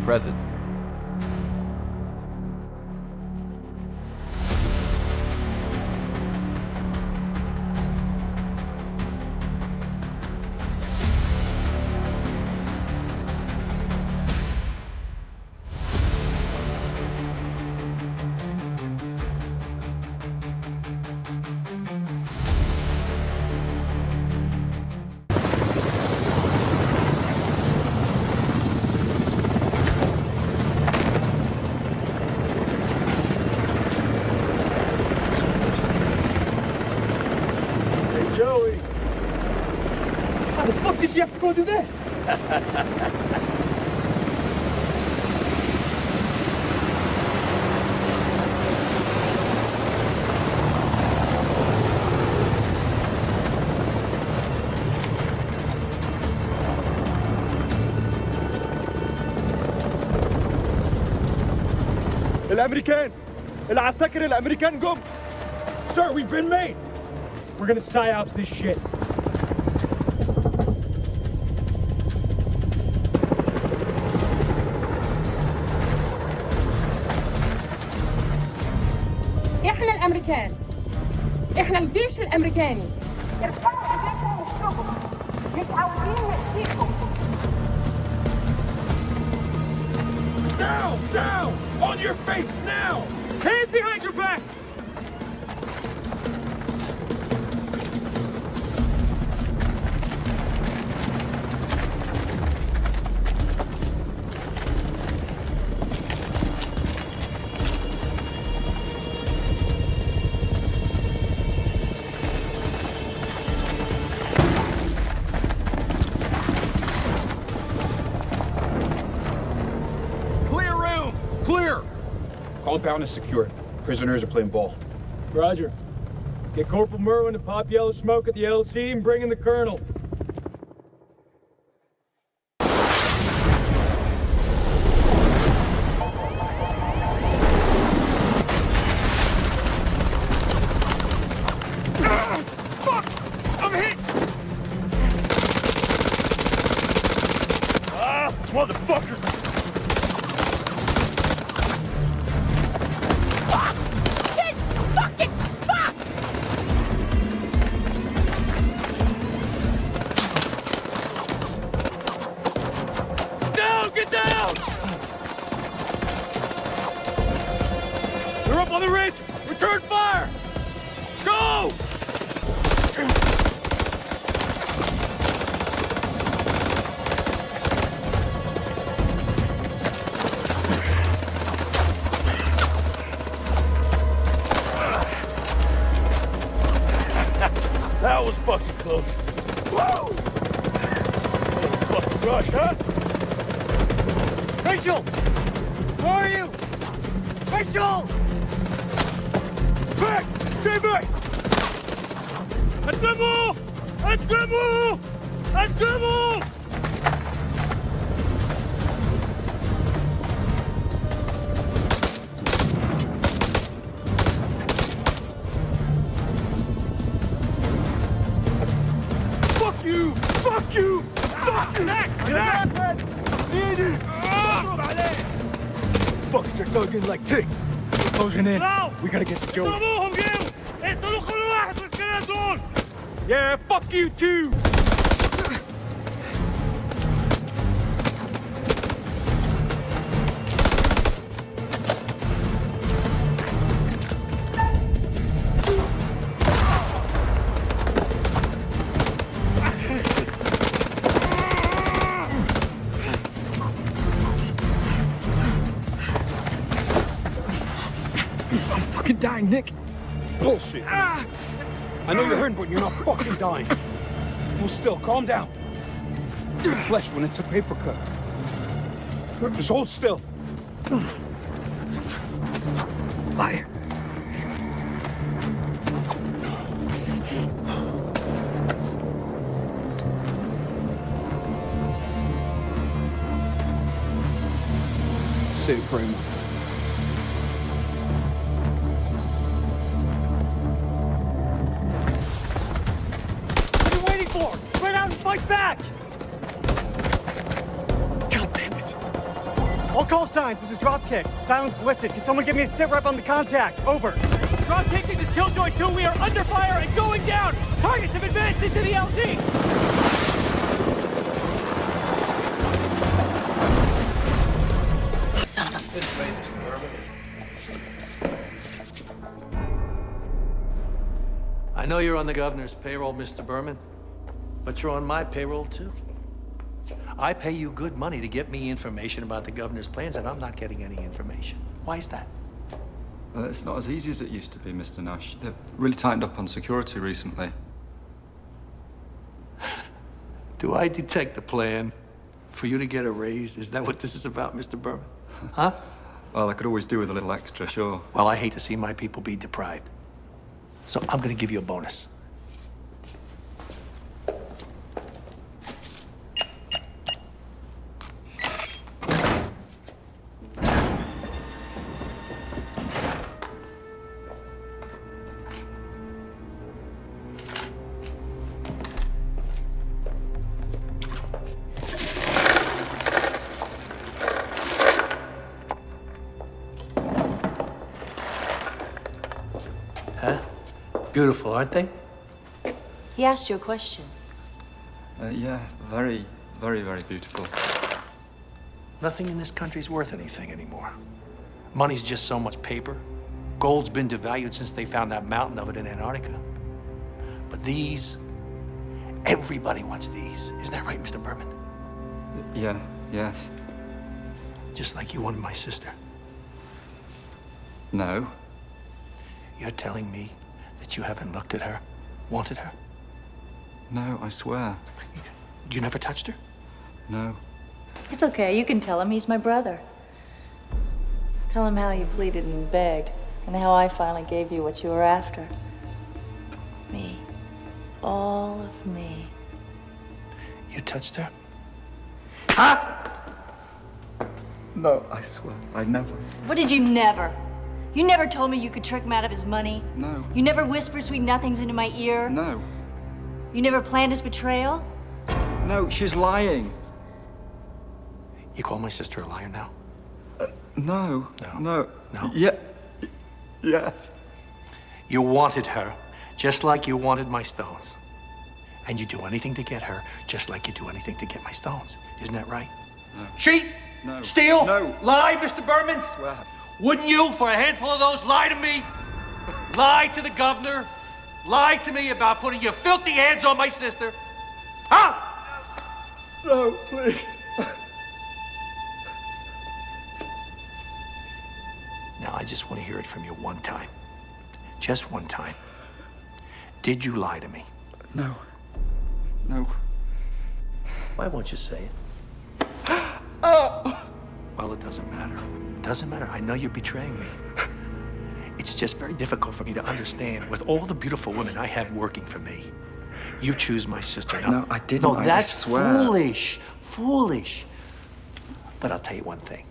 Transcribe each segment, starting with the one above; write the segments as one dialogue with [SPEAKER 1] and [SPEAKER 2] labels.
[SPEAKER 1] present.
[SPEAKER 2] You have to go do that.
[SPEAKER 3] الامريكان العساكر الامريكان جم. Sir, we've been made.
[SPEAKER 2] We're gonna psyops this shit.
[SPEAKER 4] احنا الامريكان، احنا الجيش الامريكاني. ارفعوا ايديكم واشربوا، مش عاوزين نأذيكم.
[SPEAKER 3] Down, down, on your face now.
[SPEAKER 2] Hands behind your back.
[SPEAKER 3] Compound is secure. Prisoners are playing ball.
[SPEAKER 2] Roger. Get Corporal Merwin to pop yellow smoke at the LC and bring in the Colonel.
[SPEAKER 3] Fuck! I'm hit! Motherfuckers! On the ridge! Return fire! Go! That was fucking close. Whoa! Fucking rush, huh? Rachel! Where are you? Rachel! Back! Stay back! الدمو! الدمو! الدمو! Fuck you! Fuck you! Fuck you! هناك! ايدي! اضرب عليه! Fuckers are dug in like ticks! We're closing in. We gotta get to Joey. Yeah, fuck you too!
[SPEAKER 2] I'm fucking dying, Nick.
[SPEAKER 3] Bullshit. I know you're hurting, but you're not fucking dying. Well, still, calm down. Flesh when it's a paper cut. Just hold still.
[SPEAKER 2] Liar.
[SPEAKER 3] Say Kramer.
[SPEAKER 2] What are you waiting for? Spread out and fight back! God damn it.
[SPEAKER 1] All call signs, this is Dropkick. Silence lifted. Can someone give me a sit rep on the contact? Over.
[SPEAKER 5] Dropkick, this is Killjoy 2. We are under fire and going down. Targets have advanced into the LZ.
[SPEAKER 4] Son of a...
[SPEAKER 6] This way, Mr. Berman. I know you're on the governor's payroll, Mr. Berman, but you're on my payroll, too. I pay you good money to get me information about the governor's plans, and I'm not getting any information. Why is that?
[SPEAKER 7] It's not as easy as it used to be, Mr. Nash. They've really tightened up on security recently.
[SPEAKER 6] Do I detect a plan for you to get a raise? Is that what this is about, Mr. Berman? Huh?
[SPEAKER 7] Well, I could always do with a little extra, sure.
[SPEAKER 6] Well, I hate to see my people be deprived. So I'm gonna give you a bonus. Beautiful, aren't they?
[SPEAKER 8] He asked you a question.
[SPEAKER 7] Yeah, very, very, very beautiful.
[SPEAKER 6] Nothing in this country's worth anything anymore. Money's just so much paper. Gold's been devalued since they found that mountain of it in Antarctica. But these, everybody wants these. Isn't that right, Mr. Berman?
[SPEAKER 7] Yeah, yes.
[SPEAKER 6] Just like you wanted my sister.
[SPEAKER 7] No.
[SPEAKER 6] You're telling me that you haven't looked at her, wanted her?
[SPEAKER 7] No, I swear.
[SPEAKER 6] You never touched her?
[SPEAKER 7] No.
[SPEAKER 8] It's okay, you can tell him he's my brother. Tell him how you pleaded and begged, and how I finally gave you what you were after. Me. All of me.
[SPEAKER 6] You touched her? Huh?
[SPEAKER 7] No, I swear, I never.
[SPEAKER 8] What did you never? You never told me you could trick him out of his money?
[SPEAKER 7] No.
[SPEAKER 8] You never whispered sweet nothings into my ear?
[SPEAKER 7] No.
[SPEAKER 8] You never planned his betrayal?
[SPEAKER 7] No, she's lying.
[SPEAKER 6] You call my sister a liar now?
[SPEAKER 7] No.
[SPEAKER 6] No.
[SPEAKER 7] No.
[SPEAKER 6] No?
[SPEAKER 7] Yeah. Yes.
[SPEAKER 6] You wanted her, just like you wanted my stones. And you do anything to get her, just like you do anything to get my stones. Isn't that right?
[SPEAKER 7] No.
[SPEAKER 6] Cheat?
[SPEAKER 7] No.
[SPEAKER 6] Steal?
[SPEAKER 7] No.
[SPEAKER 6] Lie, Mr. Berman?
[SPEAKER 7] Swear.
[SPEAKER 6] Wouldn't you, for a handful of those, lie to me? Lie to the governor? Lie to me about putting your filthy hands on my sister? Huh?
[SPEAKER 7] No, please.
[SPEAKER 6] Now, I just want to hear it from you one time. Just one time. Did you lie to me?
[SPEAKER 7] No. No.
[SPEAKER 6] Why won't you say it? Oh. Well, it doesn't matter. It doesn't matter. I know you're betraying me. It's just very difficult for me to understand. With all the beautiful women I have working for me, you choose my sister. Now,
[SPEAKER 7] No, I didn't.
[SPEAKER 6] No,
[SPEAKER 7] I
[SPEAKER 6] that's
[SPEAKER 7] swear.
[SPEAKER 6] foolish. Foolish. But I'll tell you one thing.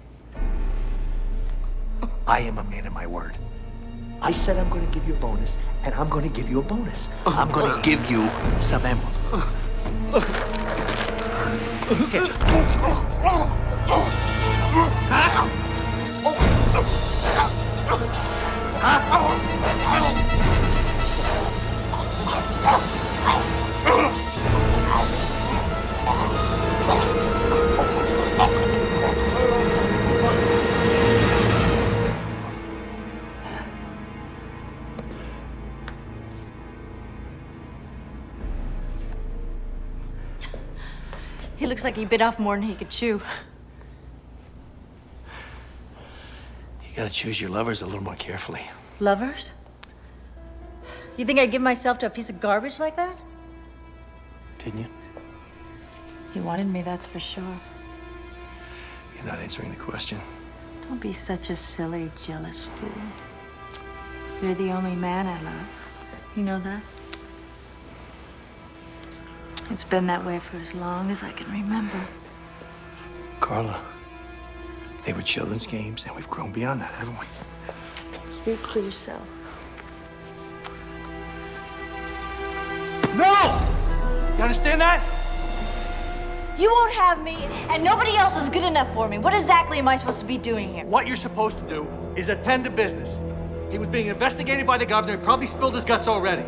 [SPEAKER 6] I am a man of my word. I said I'm going to give you a bonus, and I'm going to give you a bonus. I'm going to give you sabemos.
[SPEAKER 8] He looks like he bit off more than he could chew.
[SPEAKER 6] You gotta choose your lovers a little more carefully.
[SPEAKER 8] Lovers? You think I'd give myself to a piece of garbage like that?
[SPEAKER 6] Didn't you?
[SPEAKER 8] He wanted me, that's for sure.
[SPEAKER 6] You're not answering the question.
[SPEAKER 8] Don't be such a silly, jealous fool. You're the only man I love. You know that? It's been that way for as long as I can remember.
[SPEAKER 6] Carla, they were children's games, and we've grown beyond that, haven't we?
[SPEAKER 8] Speak for yourself.
[SPEAKER 6] No! You understand that?
[SPEAKER 8] You won't have me, and nobody else is good enough for me. What exactly am I supposed to be doing here?
[SPEAKER 6] What you're supposed to do is attend to business. He was being investigated by the governor. He probably spilled his guts already.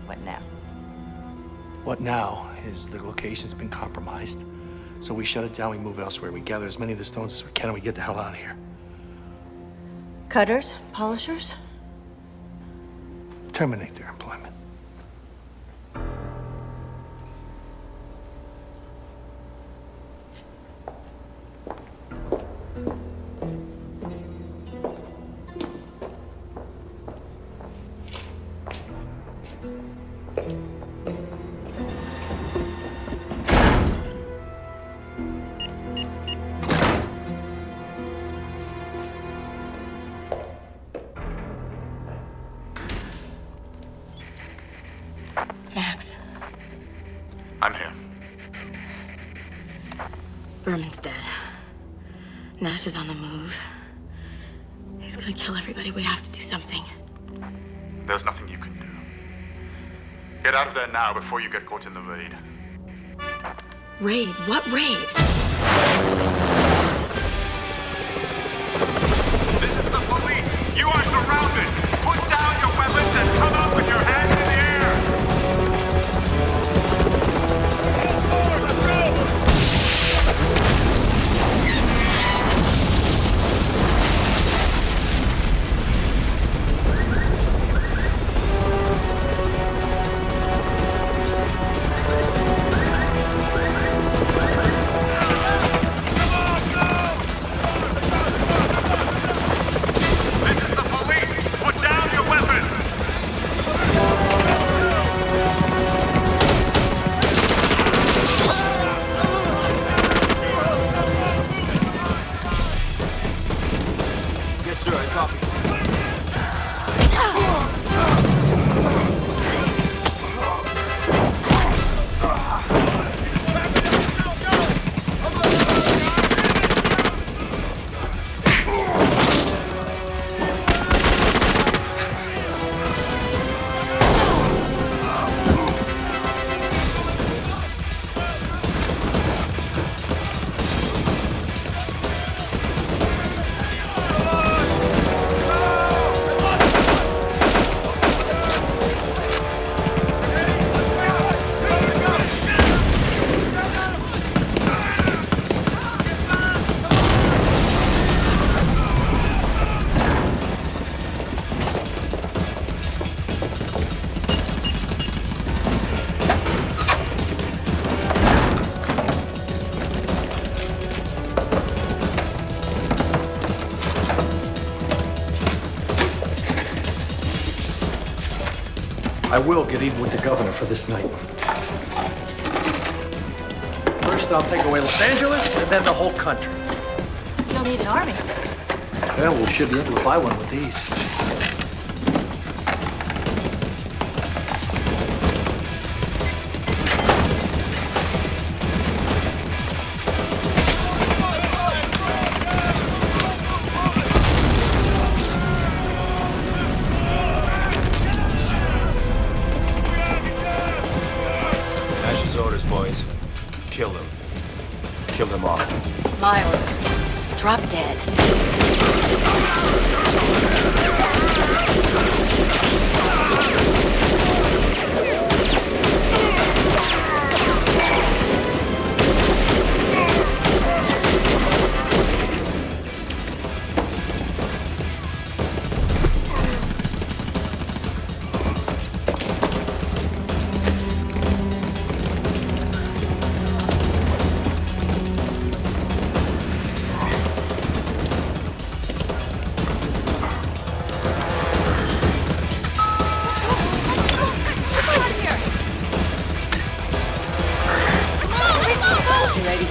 [SPEAKER 8] What now?
[SPEAKER 6] What now is the location's been compromised. So we shut it down, we move elsewhere. We gather as many of the stones as we can, and we get the hell out of here.
[SPEAKER 8] Cutters? Polishers?
[SPEAKER 6] Terminate their employment.
[SPEAKER 9] Max.
[SPEAKER 10] I'm here.
[SPEAKER 9] Berman's dead. Nash is on the move. He's gonna kill everybody. We have to do something.
[SPEAKER 10] There's nothing you can do. Get out of there now before you get caught in the raid.
[SPEAKER 9] Raid? What raid?
[SPEAKER 10] This is the police! You are surrounded! Put down your weapons and come out with your hands in the air!
[SPEAKER 6] I will get even with the governor for this night. First, I'll take away Los Angeles, and then the whole country.
[SPEAKER 8] You'll need an army.
[SPEAKER 6] Well, we should be able to buy one with these.
[SPEAKER 3] Kill them. Kill them all.
[SPEAKER 9] My orders. Drop dead.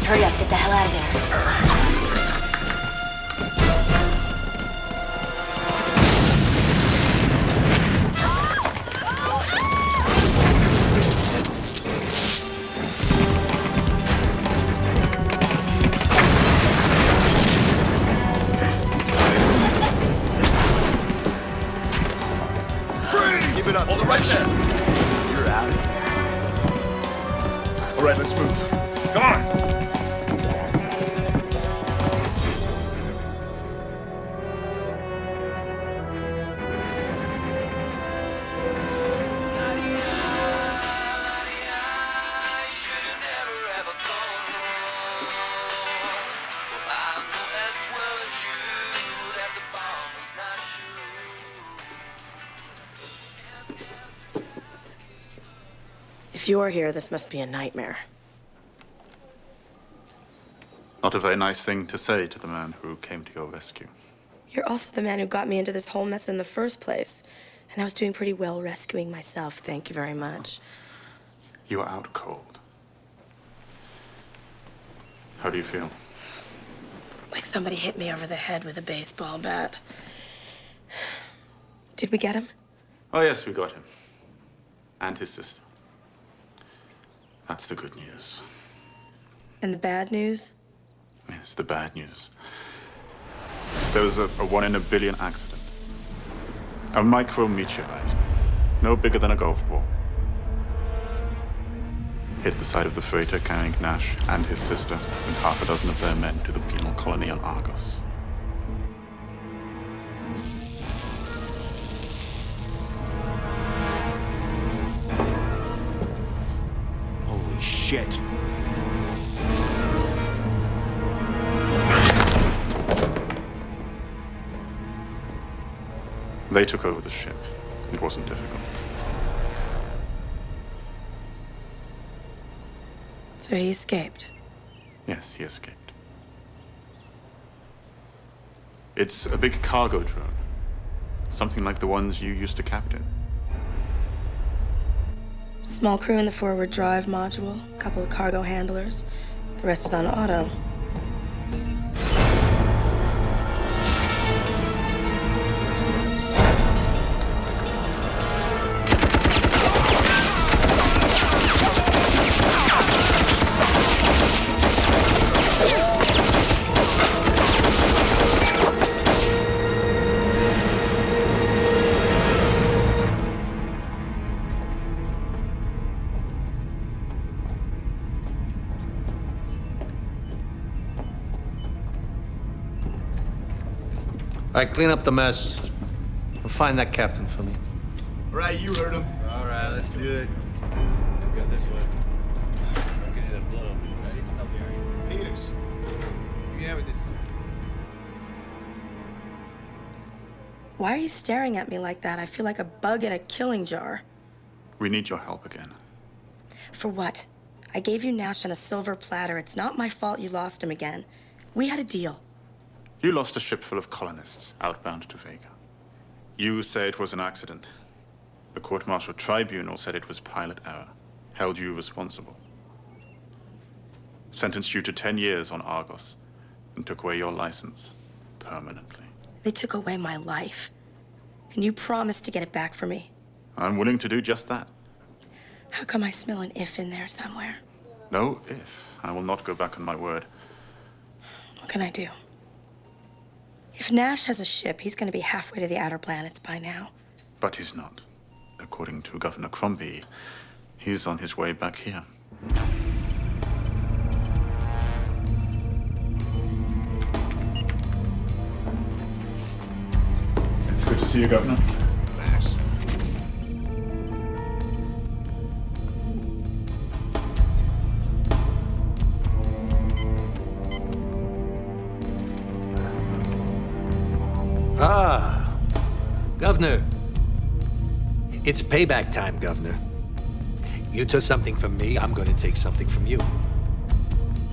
[SPEAKER 9] Hurry up, get the hell out of there.
[SPEAKER 3] Keep it up. Hold it right there.
[SPEAKER 10] Let's move. Come on!
[SPEAKER 9] If you're here, this must be a nightmare.
[SPEAKER 7] Not a very nice thing to say to the man who came to your rescue.
[SPEAKER 9] You're also the man who got me into this whole mess in the first place. And I was doing pretty well rescuing myself, thank you very much.
[SPEAKER 7] You are out cold. How do you feel?
[SPEAKER 9] Like somebody hit me over the head with a baseball bat. Did we get him?
[SPEAKER 7] Oh, yes, we got him. And his sister. That's the good news.
[SPEAKER 9] And the bad news?
[SPEAKER 7] Yes, the bad news. There was a 1 in a billion accident. A micro-meteorite, no bigger than a golf ball, hit the side of the freighter carrying Nash and his sister and half a dozen of their men to the penal colony on Argos.
[SPEAKER 10] Holy shit.
[SPEAKER 7] They took over the ship. It wasn't difficult.
[SPEAKER 9] So he escaped.
[SPEAKER 7] Yes, he escaped. It's a big cargo drone. Something like the ones you used to captain.
[SPEAKER 9] Small crew in the forward drive module, a couple of cargo handlers. The rest is on auto.
[SPEAKER 6] All right, clean up the mess. Find that captain for me.
[SPEAKER 10] Right, you heard him.
[SPEAKER 3] All right, let's do it. Got this one. Don't get that blow. I need some help here.
[SPEAKER 10] Peters.
[SPEAKER 3] You can have it this time.
[SPEAKER 9] Why are you staring at me like that? I feel like a bug in a killing jar.
[SPEAKER 7] We need your help again.
[SPEAKER 9] For what? I gave you Nash on a silver platter. It's not my fault you lost him again. We had a deal.
[SPEAKER 7] You lost a ship full of colonists outbound to Vega. You say it was an accident. The court-martial tribunal said it was pilot error, held you responsible. Sentenced you to 10 years on Argos, and took away your license permanently.
[SPEAKER 9] They took away my life. And you promised to get it back for me.
[SPEAKER 7] I'm willing to do just that.
[SPEAKER 9] How come I smell an if in there somewhere?
[SPEAKER 7] No if. I will not go back on my word.
[SPEAKER 9] What can I do? If Nash has a ship, he's going to be halfway to the outer planets by now.
[SPEAKER 7] But he's not. According to Governor Crombie, he's on his way back here. It's good to see you, Governor.
[SPEAKER 10] Thanks.
[SPEAKER 6] Ah, Governor. It's payback time, Governor. You took something from me, I'm going to take something from you.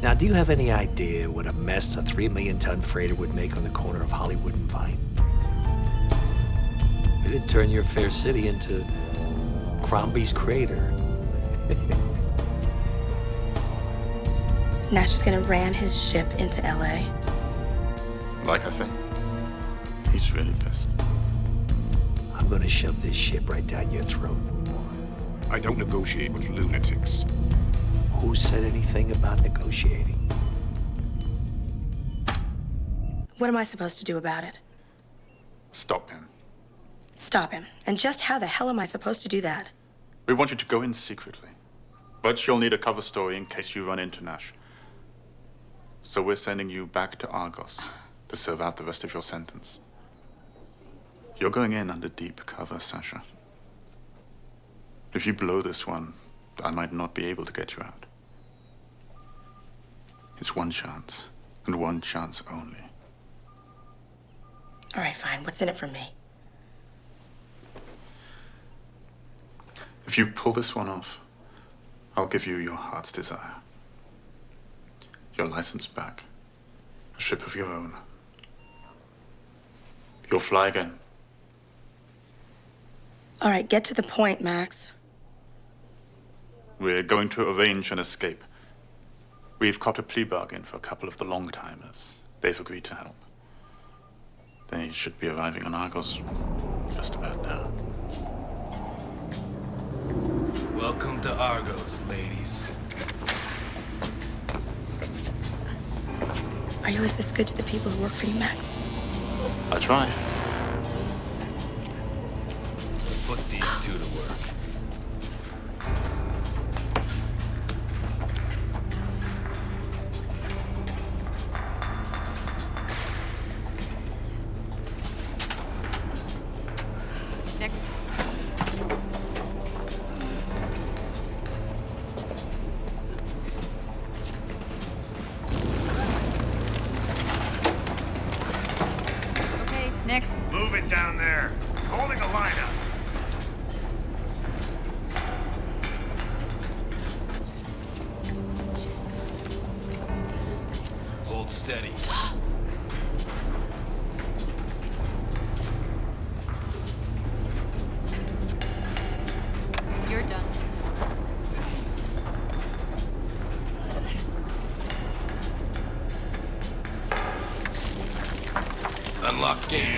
[SPEAKER 6] Now, do you have any idea what a mess a 3 million ton freighter would make on the corner of Hollywood and Vine? It'd turn your fair city into Crombie's crater.
[SPEAKER 9] Nash is going to ram his ship into LA.
[SPEAKER 7] Like I said, he's really pissed.
[SPEAKER 6] I'm going to shove this ship right down your throat.
[SPEAKER 10] I don't negotiate with lunatics.
[SPEAKER 6] Who said anything about negotiating?
[SPEAKER 9] What am I supposed to do about it?
[SPEAKER 7] Stop him.
[SPEAKER 9] Stop him. And just how the hell am I supposed to do that?
[SPEAKER 7] We want you to go in secretly. But you'll need a cover story in case you run into Nash. So we're sending you back to Argos to serve out the rest of your sentence. You're going in under deep cover, Sasha. If you blow this one, I might not be able to get you out. It's one chance, and one chance only.
[SPEAKER 9] All right, fine. What's in it for me?
[SPEAKER 7] If you pull this one off, I'll give you your heart's desire. Your license back. A ship of your own. You'll fly again.
[SPEAKER 9] All right, get to the point, Max.
[SPEAKER 7] We're going to arrange an escape. We've caught a plea bargain for a couple of the long-timers. They've agreed to help. They should be arriving on Argos just about now.
[SPEAKER 3] Welcome to Argos, ladies.
[SPEAKER 9] Are you always this good to the people who work for you, Max?
[SPEAKER 7] I try.
[SPEAKER 3] Put these two to work.
[SPEAKER 11] Next. Okay, next.
[SPEAKER 10] Move it down there. Holding a line up.
[SPEAKER 3] Hold steady.
[SPEAKER 11] You're done.
[SPEAKER 3] Unlock gate B.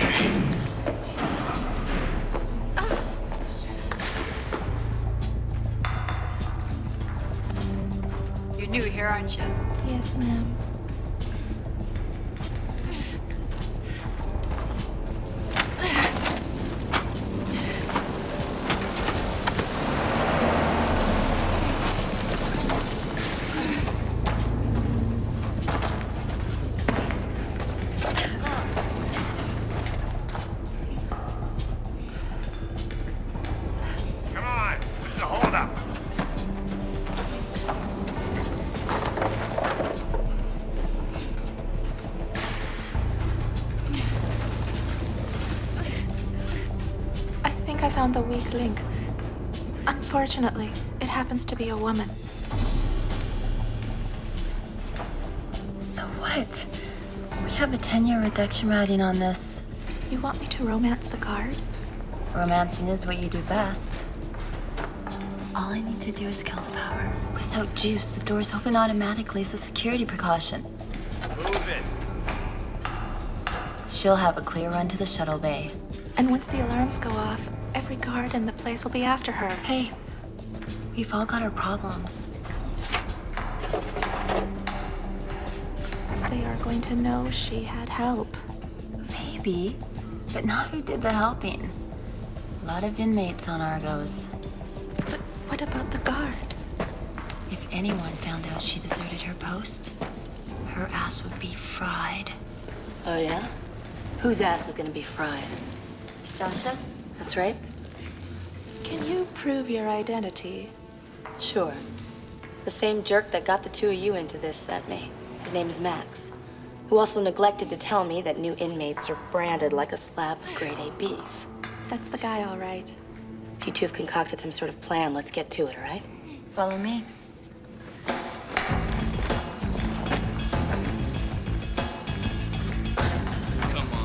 [SPEAKER 11] You're new here, aren't you?
[SPEAKER 9] Yes, ma'am.
[SPEAKER 10] Come on. This is a holdup.
[SPEAKER 12] I think I found the weak link. Unfortunately, it happens to be a woman.
[SPEAKER 9] So what? We have a 10-year reduction riding on this.
[SPEAKER 12] You want me to romance the guard?
[SPEAKER 9] Romancing is what you do best. All I need to do is kill the power. Without juice, the doors open automatically as a security precaution.
[SPEAKER 10] Move it.
[SPEAKER 9] She'll have a clear run to the shuttle bay.
[SPEAKER 12] And once the alarms go off, every guard in the place will be after her.
[SPEAKER 9] Hey, we've all got our problems.
[SPEAKER 12] They are going to know she had help.
[SPEAKER 9] Maybe, but not who did the helping. A lot of inmates on Argos.
[SPEAKER 12] But what about the guard?
[SPEAKER 9] If anyone found out she deserted her post, her ass would be fried.
[SPEAKER 13] Oh, yeah? Whose ass is gonna be fried?
[SPEAKER 9] Sasha?
[SPEAKER 13] That's right.
[SPEAKER 12] Can you prove your identity?
[SPEAKER 13] Sure. The same jerk that got the two of you into this sent me. His name is Max, who also neglected to tell me that new inmates are branded like a slab of grade A beef.
[SPEAKER 12] That's the guy, all right.
[SPEAKER 13] If you two have concocted some sort of plan, let's get to it, all right?
[SPEAKER 9] Follow me.
[SPEAKER 3] Come on.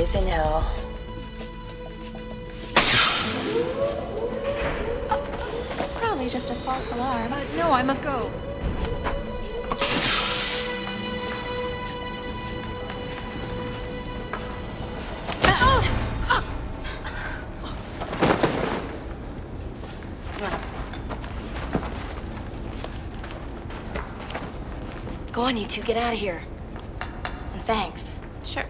[SPEAKER 9] Raising hell.
[SPEAKER 12] Probably just a false alarm.
[SPEAKER 11] No, I must go.
[SPEAKER 13] Go on, you two, get out of here. And thanks.
[SPEAKER 12] Sure.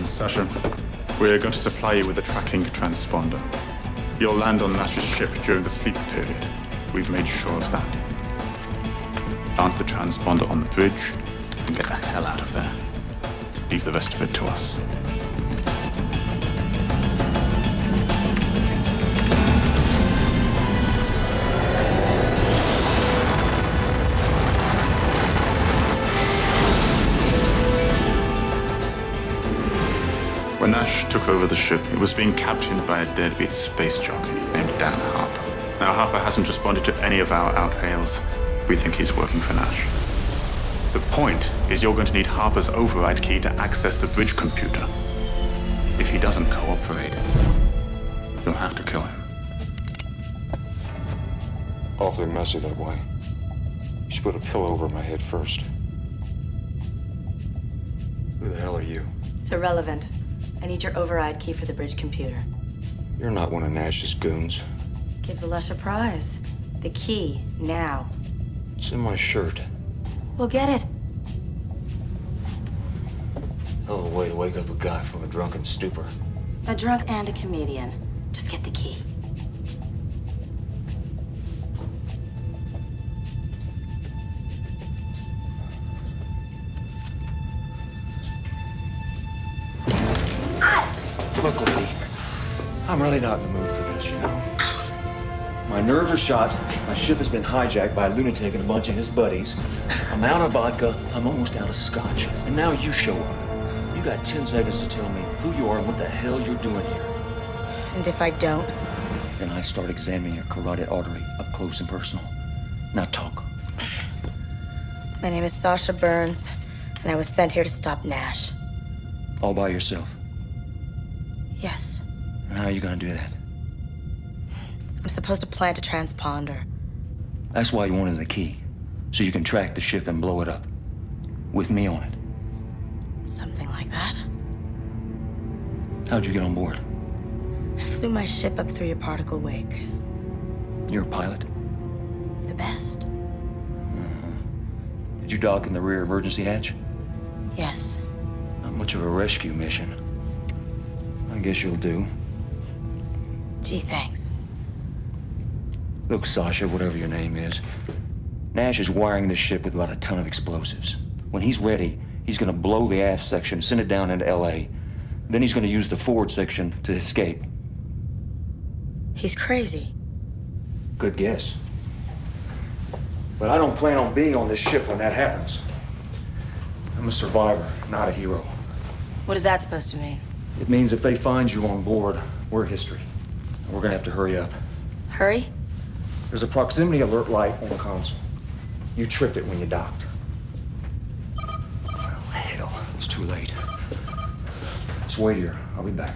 [SPEAKER 7] Sasha, we're going to supply you with a tracking transponder. You'll land on Nash's ship during the sleep period. We've made sure of that. Plant the transponder on the bridge and get the hell out of there. Leave the rest of it to us. When Nash took over the ship, it was being captained by a deadbeat space jockey named Dan Harper. Now, Harper hasn't responded to any of our out-hails. We think he's working for Nash. The point is you're going to need Harper's override key to access the bridge computer. If he doesn't cooperate, you'll have to kill him.
[SPEAKER 14] Awfully messy that way. You should put a pillow over my head first. Who the hell are you?
[SPEAKER 13] It's irrelevant. I need your override key for the bridge computer.
[SPEAKER 14] You're not one of Nash's goons.
[SPEAKER 13] Give the lesser prize. The key, now.
[SPEAKER 14] It's in my shirt.
[SPEAKER 13] Well, get it.
[SPEAKER 14] Hell of a way to wake up a guy from a drunken stupor.
[SPEAKER 13] A drunk and a comedian. Just get the key.
[SPEAKER 14] Look, lady, I'm really not in the mood for this, you know? My nerves are shot. My ship has been hijacked by a lunatic and a bunch of his buddies. I'm out of vodka. I'm almost out of scotch. And now you show up. You got 10 seconds to tell me who you are and what the hell you're doing here.
[SPEAKER 13] And if I don't?
[SPEAKER 14] Then I start examining your carotid artery up close and personal. Now talk.
[SPEAKER 13] My name is Sasha Burns, and I was sent here to stop Nash.
[SPEAKER 14] All by yourself?
[SPEAKER 13] Yes.
[SPEAKER 14] And how are you gonna do that?
[SPEAKER 13] I'm supposed to plant a transponder.
[SPEAKER 14] That's why you wanted the key. So you can track the ship and blow it up. With me on it.
[SPEAKER 13] Something like that.
[SPEAKER 14] How'd you get on board?
[SPEAKER 13] I flew my ship up through your particle wake.
[SPEAKER 14] You're a pilot?
[SPEAKER 13] The best.
[SPEAKER 14] Did you dock in the rear emergency hatch?
[SPEAKER 13] Yes.
[SPEAKER 14] Not much of a rescue mission. I guess you'll do.
[SPEAKER 13] Gee, thanks.
[SPEAKER 14] Look, Sasha, whatever your name is, Nash is wiring this ship with about a ton of explosives. When he's ready, he's gonna blow the aft section, send it down into LA. Then he's gonna use the forward section to escape.
[SPEAKER 13] He's crazy.
[SPEAKER 14] Good guess. But I don't plan on being on this ship when that happens. I'm a survivor, not a hero.
[SPEAKER 13] What is that supposed to mean?
[SPEAKER 14] It means if they find you on board, we're history. And we're gonna have to hurry up.
[SPEAKER 13] Hurry?
[SPEAKER 14] There's a proximity alert light on the console. You tripped it when you docked. Oh, hell, it's too late. Just wait here. I'll be back.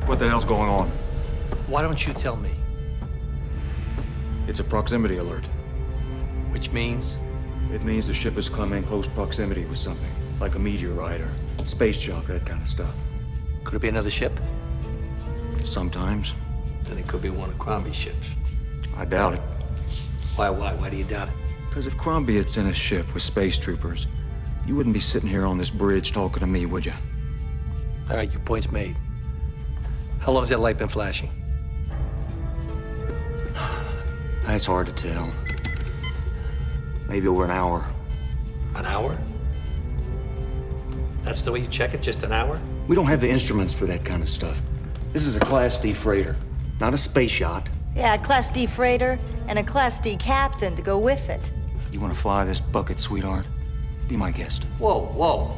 [SPEAKER 14] What the hell's going on?
[SPEAKER 6] Why don't you tell me?
[SPEAKER 14] It's a proximity alert.
[SPEAKER 6] Which means?
[SPEAKER 14] It means the ship has come in close proximity with something, like a meteorite or space junk, that kind of stuff.
[SPEAKER 6] Could it be another ship?
[SPEAKER 14] Sometimes.
[SPEAKER 6] Then it could be one of Crombie's ships.
[SPEAKER 14] I doubt it.
[SPEAKER 6] Why do you doubt it?
[SPEAKER 14] Because if Crombie had sent a ship with space troopers, you wouldn't be sitting here on this bridge talking to me, would you?
[SPEAKER 6] All right, your point's made. How long's that light been flashing?
[SPEAKER 14] That's hard to tell. Maybe over an hour.
[SPEAKER 6] An hour? That's the way you check it, just an hour?
[SPEAKER 14] We don't have the instruments for that kind of stuff. This is a Class D freighter, not a space yacht.
[SPEAKER 8] Yeah, a Class D freighter and a Class D captain to go with it.
[SPEAKER 14] You want to fly this bucket, sweetheart? Be my guest.
[SPEAKER 6] Whoa, whoa.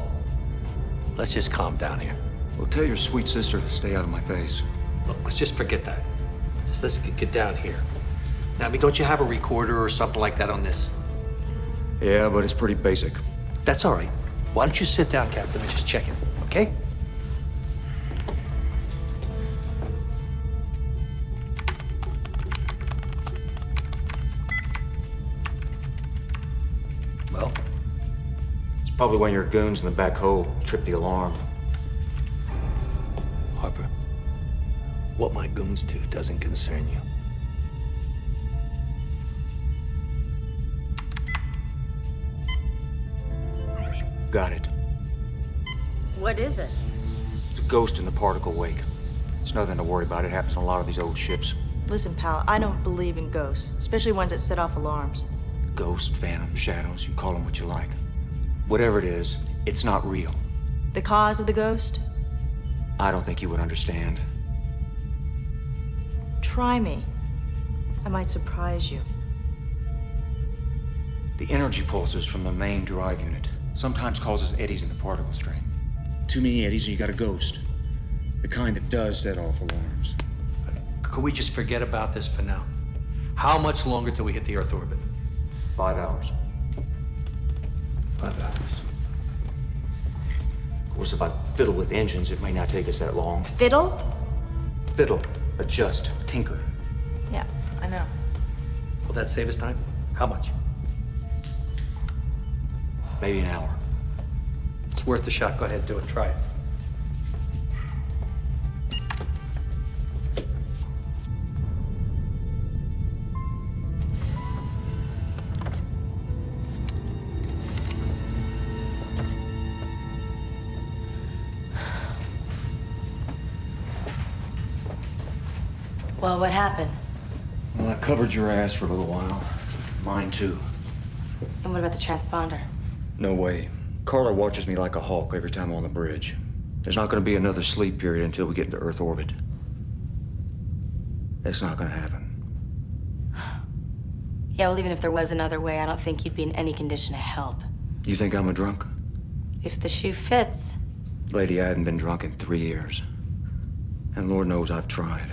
[SPEAKER 6] Let's just calm down here.
[SPEAKER 14] Well, tell your sweet sister to stay out of my face.
[SPEAKER 6] Look, let's just forget that. Let's get down here. Now, I mean, don't you have a recorder or something like that on this?
[SPEAKER 14] Yeah, but it's pretty basic.
[SPEAKER 6] That's all right. Why don't you sit down, Captain, and just check it, okay? Well?
[SPEAKER 14] It's probably one of your goons in the back hole tripped the alarm.
[SPEAKER 6] Harper, what my goons do doesn't concern you.
[SPEAKER 14] Got it.
[SPEAKER 8] What is it?
[SPEAKER 14] It's a ghost in the particle wake. It's nothing to worry about. It happens on a lot of these old ships.
[SPEAKER 8] Listen, pal, I don't believe in ghosts, especially ones that set off alarms.
[SPEAKER 14] Ghosts, phantoms, shadows, you call them what you like. Whatever it is, it's not real.
[SPEAKER 8] The cause of the ghost?
[SPEAKER 14] I don't think you would understand.
[SPEAKER 8] Try me. I might surprise you.
[SPEAKER 14] The energy pulses from the main drive unit sometimes causes eddies in the particle stream. Too many eddies and you got a ghost. The kind that does set off alarms.
[SPEAKER 6] Could we just forget about this for now? How much longer till we hit the Earth orbit?
[SPEAKER 14] 5 hours.
[SPEAKER 6] 5 hours.
[SPEAKER 14] Of course, if I fiddle with engines, it may not take us that long.
[SPEAKER 8] Fiddle?
[SPEAKER 14] Fiddle, adjust, tinker.
[SPEAKER 8] Yeah, I know.
[SPEAKER 6] Will that save us time? How much?
[SPEAKER 14] Maybe an hour.
[SPEAKER 6] It's worth the shot. Go ahead, do it. Try it.
[SPEAKER 13] Well, what happened?
[SPEAKER 14] Well, I covered your ass for a little while. Mine too.
[SPEAKER 13] And what about the transponder?
[SPEAKER 14] No way. Carla watches me like a hawk every time I'm on the bridge. There's not going to be another sleep period until we get into Earth orbit. That's not going to happen.
[SPEAKER 13] Yeah, well, even if there was another way, I don't think you'd be in any condition to help.
[SPEAKER 14] You think I'm a drunk?
[SPEAKER 13] If the shoe fits.
[SPEAKER 14] Lady, I hadn't been drunk in 3 years. And Lord knows I've tried.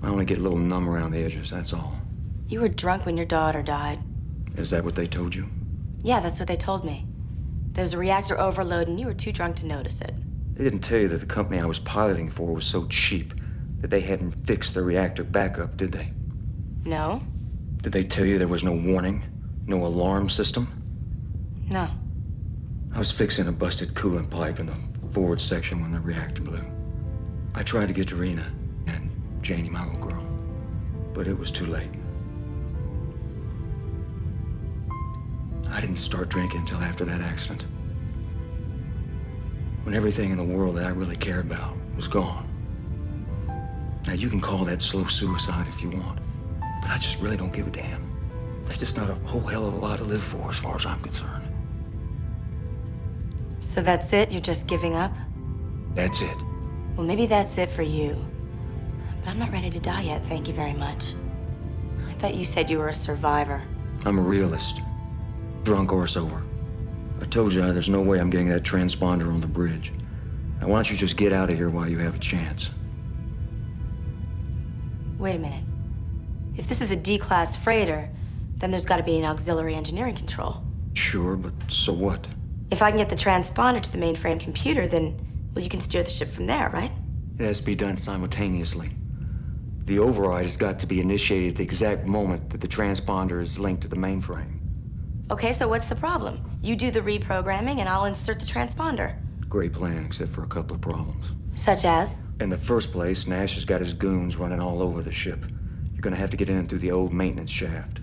[SPEAKER 14] I only get a little numb around the edges, that's all.
[SPEAKER 13] You were drunk when your daughter died.
[SPEAKER 14] Is that what they told you?
[SPEAKER 13] Yeah, that's what they told me. There was a reactor overload and you were too drunk to notice it.
[SPEAKER 14] They didn't tell you that the company I was piloting for was so cheap that they hadn't fixed the reactor backup, did they?
[SPEAKER 13] No?
[SPEAKER 14] Did they tell you there was no warning? No alarm system?
[SPEAKER 13] No.
[SPEAKER 14] I was fixing a busted coolant pipe in the forward section when the reactor blew. I tried to get to Raina and Janie, my little girl, but it was too late. I didn't start drinking until after that accident. When everything in the world that I really cared about was gone. Now, you can call that slow suicide if you want, but I just really don't give a damn. There's just not a whole hell of a lot to live for as far as I'm concerned.
[SPEAKER 13] So that's it? You're just giving up?
[SPEAKER 14] That's it.
[SPEAKER 13] Well, maybe that's it for you. But I'm not ready to die yet, thank you very much. I thought you said you were a survivor.
[SPEAKER 14] I'm a realist. Drunk or sober. I told you there's no way I'm getting that transponder on the bridge. Now, why don't you just get out of here while you have a chance?
[SPEAKER 13] Wait a minute. If this is a D-class freighter, then there's got to be an auxiliary engineering control.
[SPEAKER 14] Sure, but so what?
[SPEAKER 13] If I can get the transponder to the mainframe computer, then, well, you can steer the ship from there, right?
[SPEAKER 14] It has to be done simultaneously. The override has got to be initiated at the exact moment that the transponder is linked to the mainframe.
[SPEAKER 13] Okay, so what's the problem? You do the reprogramming and I'll insert the transponder.
[SPEAKER 14] Great plan, except for a couple of problems.
[SPEAKER 13] Such as?
[SPEAKER 14] In the first place, Nash has got his goons running all over the ship. You're gonna have to get in through the old maintenance shaft.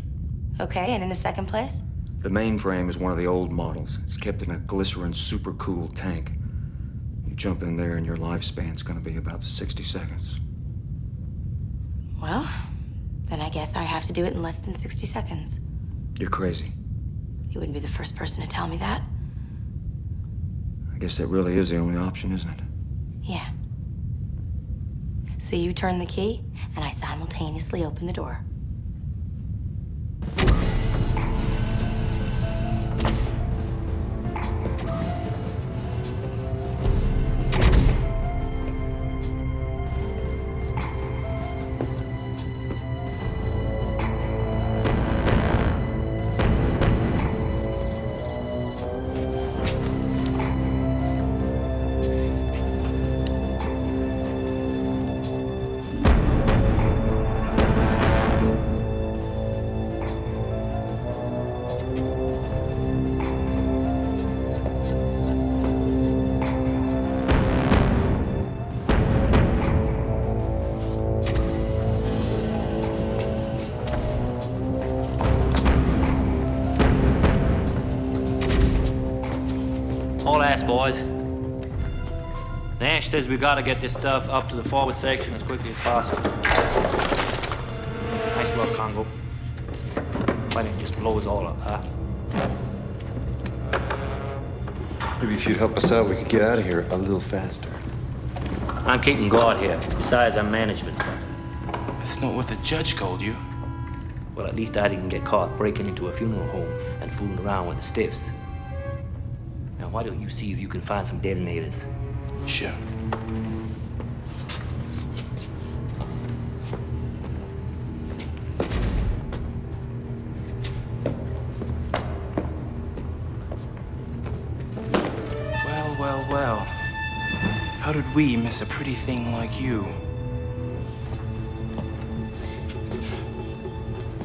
[SPEAKER 13] Okay, and in the second place?
[SPEAKER 14] The mainframe is one of the old models. It's kept in a glycerin super cool tank. You jump in there and your lifespan's gonna be about 60 seconds.
[SPEAKER 13] Well, then I guess I have to do it in less than 60 seconds.
[SPEAKER 14] You're crazy.
[SPEAKER 13] You wouldn't be the first person to tell me that.
[SPEAKER 14] I guess that really is the only option, isn't it?
[SPEAKER 13] Yeah. So you turn the key, and I simultaneously open the door.
[SPEAKER 15] All ass, boys. Nash says we gotta get this stuff up to the forward section as quickly as possible. Nice work, Congo. Why didn't you just blow us all up, huh?
[SPEAKER 14] Maybe if you'd help us out, we could get out of here a little faster.
[SPEAKER 15] I'm keeping guard here. Besides, I'm management.
[SPEAKER 6] That's not what the judge told you.
[SPEAKER 15] Well, at least I didn't get caught breaking into a funeral home and fooling around with the stiffs. Now, why don't you see if you can find some detonators?
[SPEAKER 6] Sure. Well. How did we miss a pretty thing like you?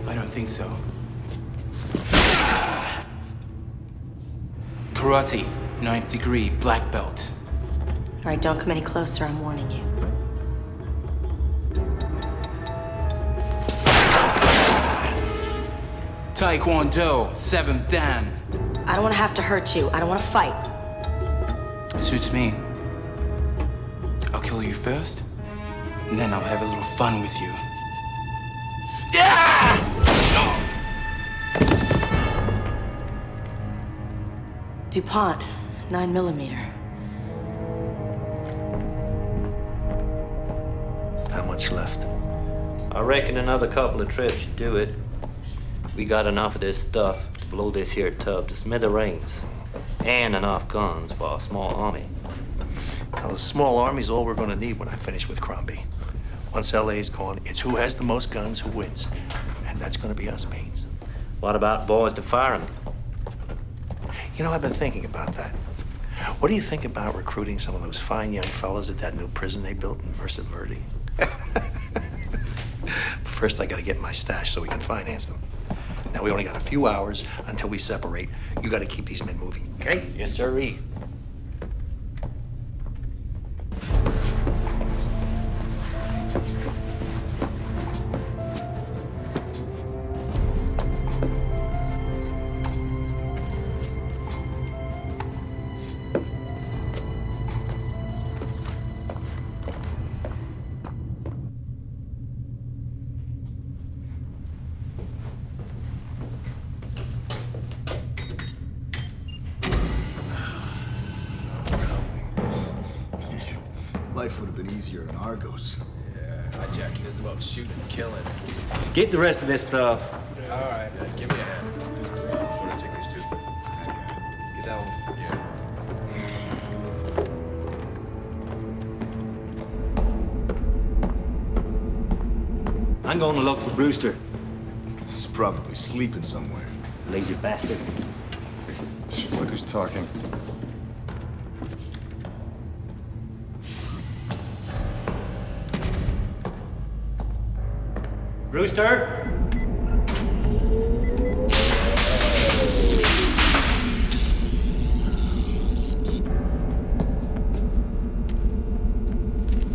[SPEAKER 6] I don't think so. Karate, 9th degree, black belt.
[SPEAKER 13] All right, don't come any closer, I'm warning you.
[SPEAKER 6] Taekwondo, 7th Dan.
[SPEAKER 13] I don't want to have to hurt you. I don't want to fight.
[SPEAKER 6] Suits me. I'll kill you first, and then I'll have a little fun with you.
[SPEAKER 13] DuPont, 9mm.
[SPEAKER 6] How much left?
[SPEAKER 15] I reckon another couple of trips should do it. We got enough of this stuff to blow this here tub to smithereens. And enough guns for a small army.
[SPEAKER 6] Well, a small army's all we're gonna need when I finish with Crombie. Once LA's gone, it's who has the most guns who wins. And that's gonna be us, Baines.
[SPEAKER 15] What about boys to fire 'em?
[SPEAKER 6] You know, I've been thinking about that. What do you think about recruiting some of those fine young fellas at that new prison they built in Merced Verde? First, I gotta get my stash so we can finance them. Now, we only got a few hours until we separate. You gotta keep these men moving, okay?
[SPEAKER 15] Yes, sirree.
[SPEAKER 3] Life would have been easier in Argos.
[SPEAKER 16] Yeah, hijacking is about shooting and killing.
[SPEAKER 15] Keep the rest of this stuff.
[SPEAKER 16] All right, give me a hand. Before I take these two. I got it. Get that one. Yeah.
[SPEAKER 15] I'm going to look for Brewster.
[SPEAKER 3] He's probably sleeping somewhere.
[SPEAKER 15] Lazy bastard.
[SPEAKER 14] Look who's talking.
[SPEAKER 15] Brewster?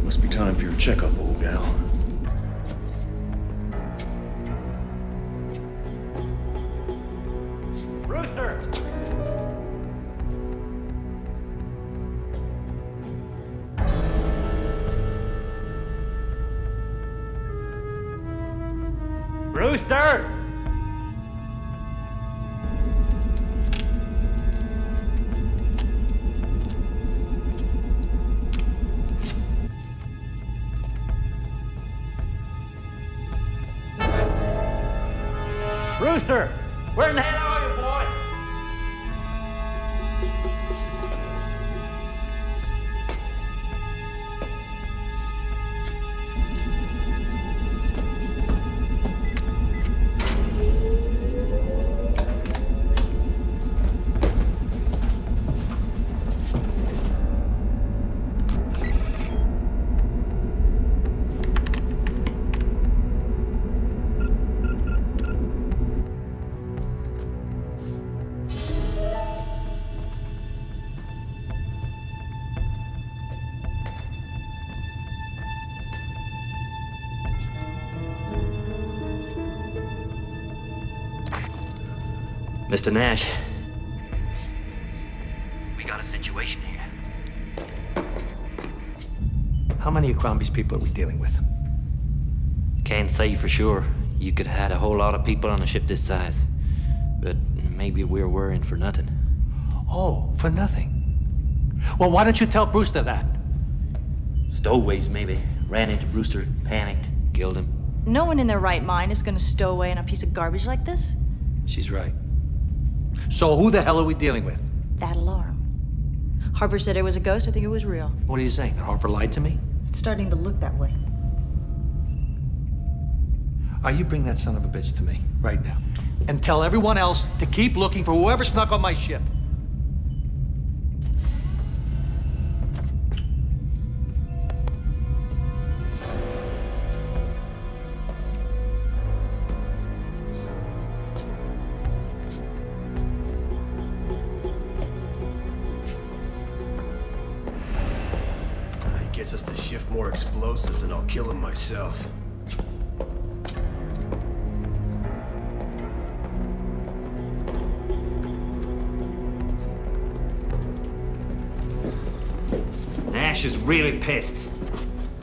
[SPEAKER 14] Must be time for your checkup, old gal.
[SPEAKER 1] Brewster!
[SPEAKER 6] Brewster! Brewster! Where in the hell are you, boy?
[SPEAKER 15] Mr. Nash, we got a situation here.
[SPEAKER 6] How many of Crombie's people are we dealing with?
[SPEAKER 15] Can't say for sure. You could have had a whole lot of people on a ship this size. But maybe we're worrying for nothing.
[SPEAKER 6] Oh, for nothing? Well, why don't you tell Brewster that?
[SPEAKER 15] Stowaways, maybe. Ran into Brewster, panicked, killed him.
[SPEAKER 8] No one in their right mind is gonna stow away in a piece of garbage like this.
[SPEAKER 6] She's right. So who the hell are we dealing with?
[SPEAKER 8] That alarm. Harper said it was a ghost. I think it was real.
[SPEAKER 6] What are you saying? That Harper lied to me?
[SPEAKER 8] It's starting to look that way.
[SPEAKER 6] You bring that son of a bitch to me right now. And tell everyone else to keep looking for whoever snuck on my ship.
[SPEAKER 3] Gets us to shift more explosives and I'll kill him myself.
[SPEAKER 15] Nash is really pissed.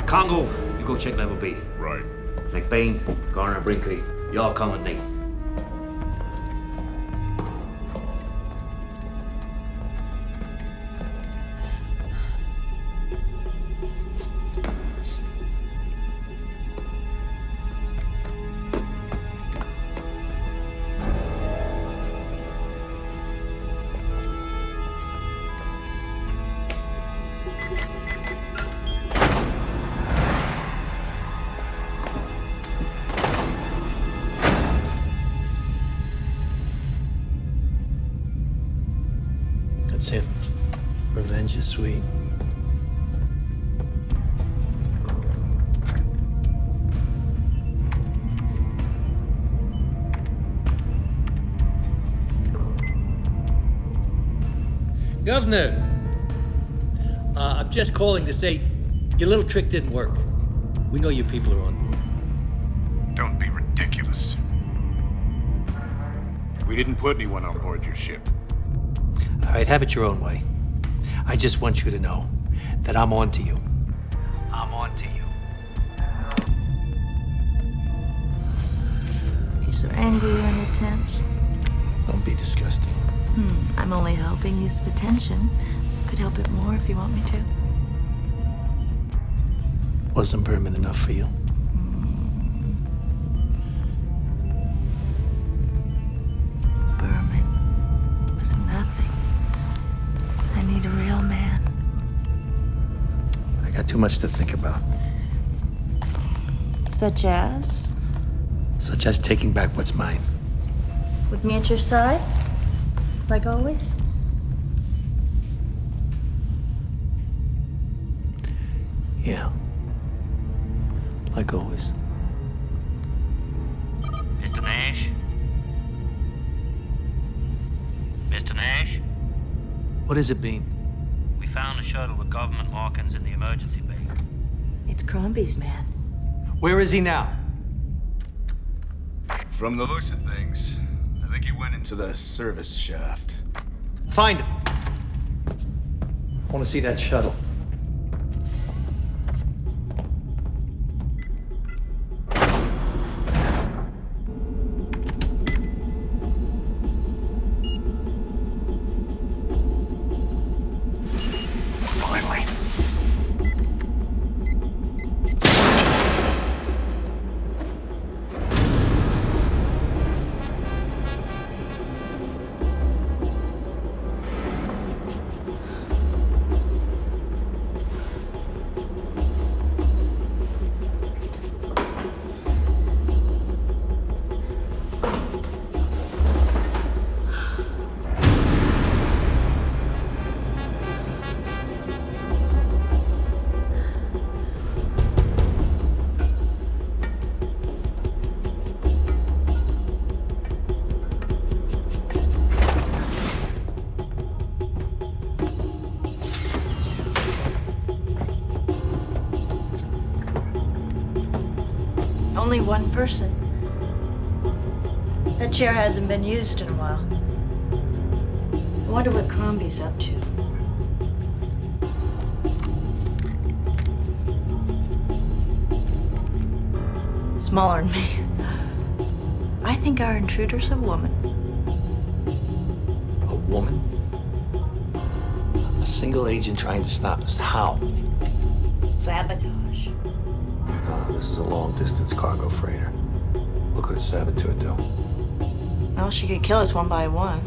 [SPEAKER 15] Congo, you go check level B.
[SPEAKER 10] Right.
[SPEAKER 15] McBain, Garner, Brinkley, y'all come with me.
[SPEAKER 6] That's him. Revenge is sweet.
[SPEAKER 17] Governor, I'm just calling to say your little trick didn't work. We know your people are on board.
[SPEAKER 10] Don't be ridiculous. We didn't put anyone on board your ship.
[SPEAKER 6] All right, have it your own way. I just want you to know that I'm on to you. I'm on to you.
[SPEAKER 8] You're so angry and tense.
[SPEAKER 6] Don't be disgusting.
[SPEAKER 8] I'm only helping ease the tension. Could help it more if you want me to.
[SPEAKER 6] Wasn't Berman enough for you?
[SPEAKER 8] Berman was nothing. I need a real man.
[SPEAKER 6] I got too much to think about.
[SPEAKER 8] Such as?
[SPEAKER 6] Such as taking back what's mine.
[SPEAKER 8] With me at your side? Like always?
[SPEAKER 6] Yeah. Like always.
[SPEAKER 15] Mr. Nash? Mr. Nash?
[SPEAKER 6] What is it, Bean?
[SPEAKER 15] We found a shuttle with government markings in the emergency bay.
[SPEAKER 8] It's Crombie's man.
[SPEAKER 6] Where is he now?
[SPEAKER 3] From the looks of things, I think he went into the service shaft.
[SPEAKER 6] Find him. I want to see that shuttle.
[SPEAKER 8] Only one person. That chair hasn't been used in a while. I wonder what Crombie's up to. Smaller than me. I think our intruder's a woman.
[SPEAKER 6] A woman? A single agent trying to stop us. How?
[SPEAKER 8] Sabotage.
[SPEAKER 6] This is a long-distance cargo freighter. What could a saboteur do?
[SPEAKER 8] Well, she could kill us one by one.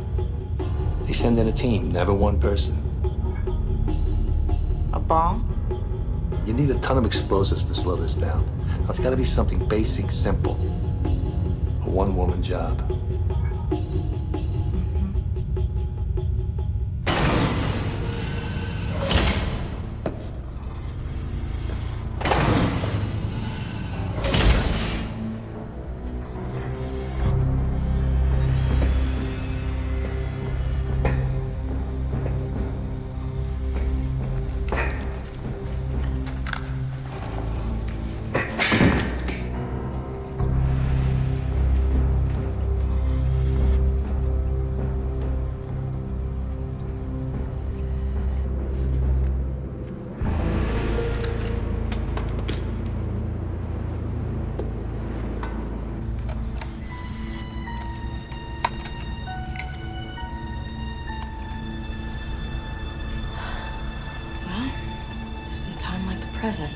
[SPEAKER 6] They send in a team, never one person.
[SPEAKER 8] A bomb?
[SPEAKER 6] You need a ton of explosives to slow this down. Now, it's got to be something basic, simple. A one-woman job.
[SPEAKER 13] Present.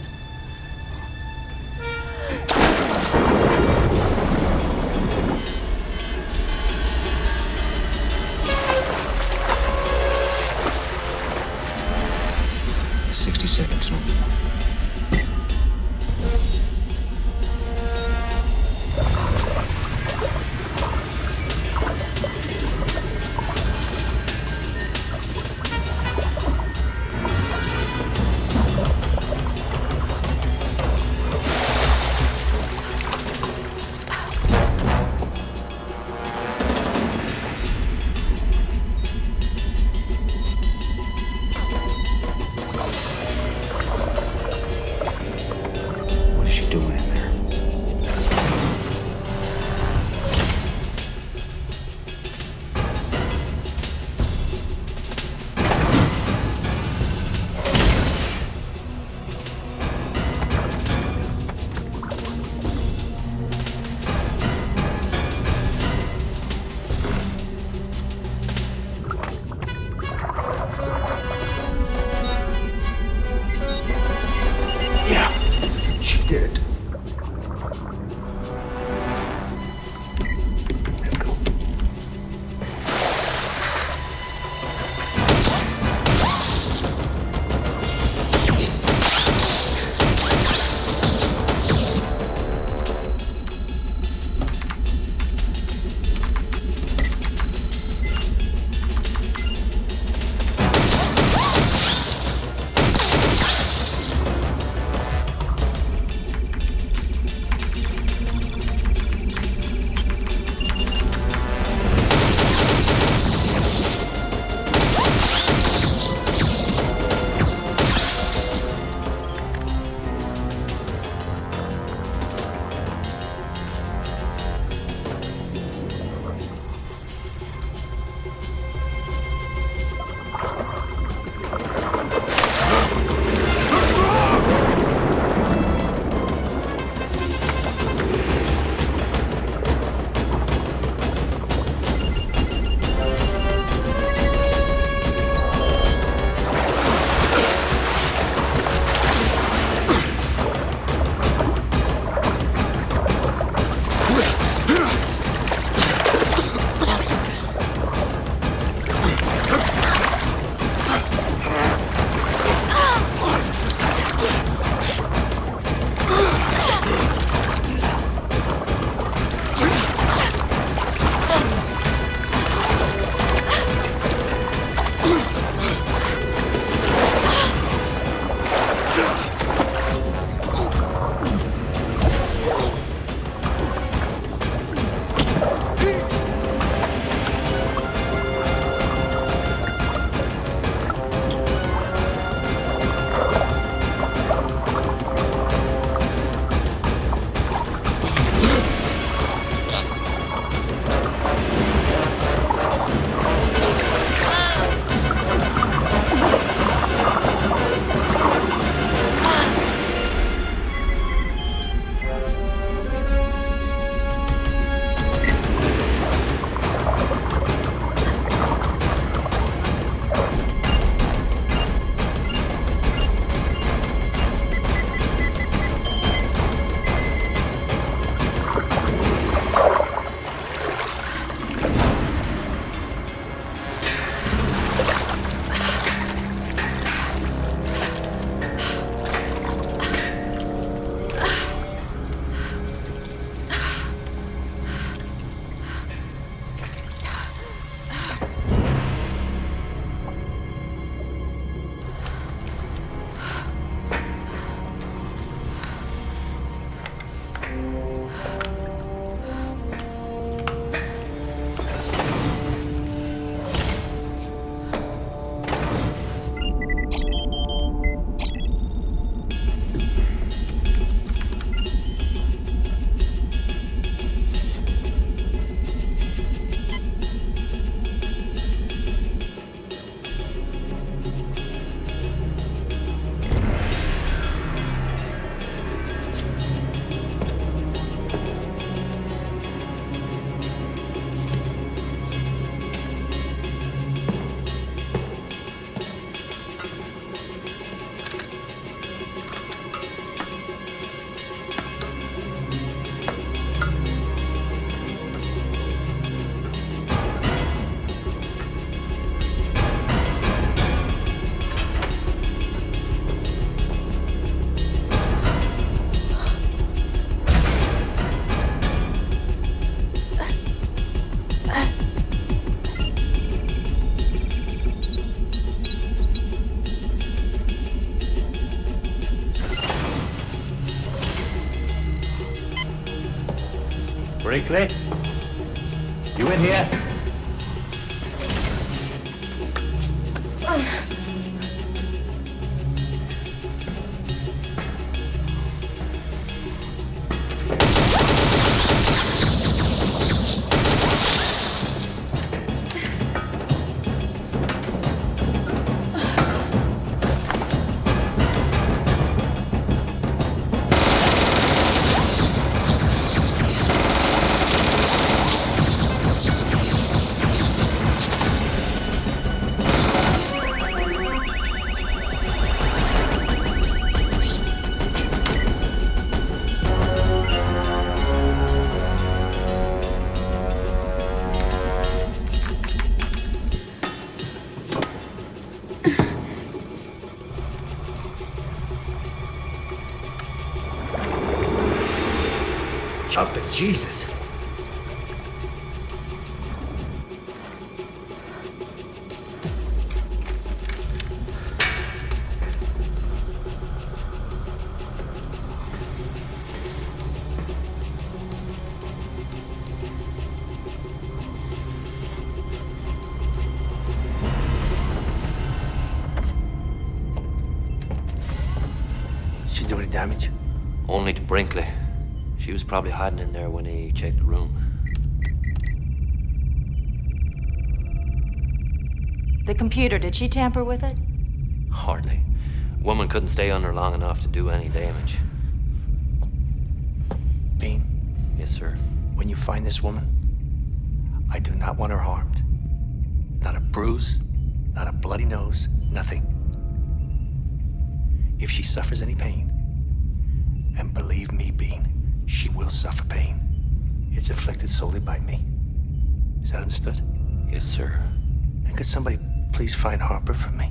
[SPEAKER 6] Brinkley? You in here?
[SPEAKER 17] Jumping Jesus.
[SPEAKER 6] Did she do any damage?
[SPEAKER 15] Only to Brinkley. She was probably hiding in there when he checked the room.
[SPEAKER 8] The computer, did she tamper with it?
[SPEAKER 15] Hardly. Woman couldn't stay under long enough to do any damage.
[SPEAKER 6] Bean?
[SPEAKER 15] Yes, sir.
[SPEAKER 6] When you find this woman, I do not want her harmed. Not a bruise, not a bloody nose, nothing. If she suffers any pain, and believe me, Bean, she will suffer pain. It's inflicted solely by me. Is that understood?
[SPEAKER 15] Yes, sir.
[SPEAKER 6] And could somebody please find Harper for me?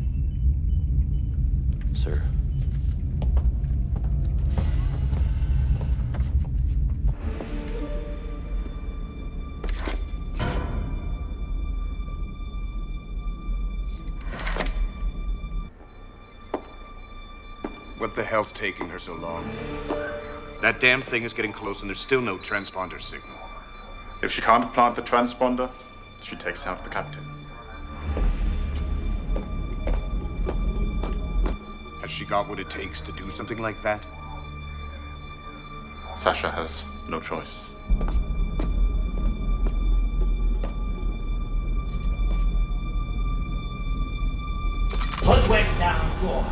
[SPEAKER 15] Sir.
[SPEAKER 10] What the hell's taking her so long? That damn thing is getting close and there's still no transponder signal.
[SPEAKER 7] If she can't plant the transponder, she takes out the captain.
[SPEAKER 10] Has she got what it takes to do something like that?
[SPEAKER 7] Sasha has no choice.
[SPEAKER 17] Put weight down on the floor.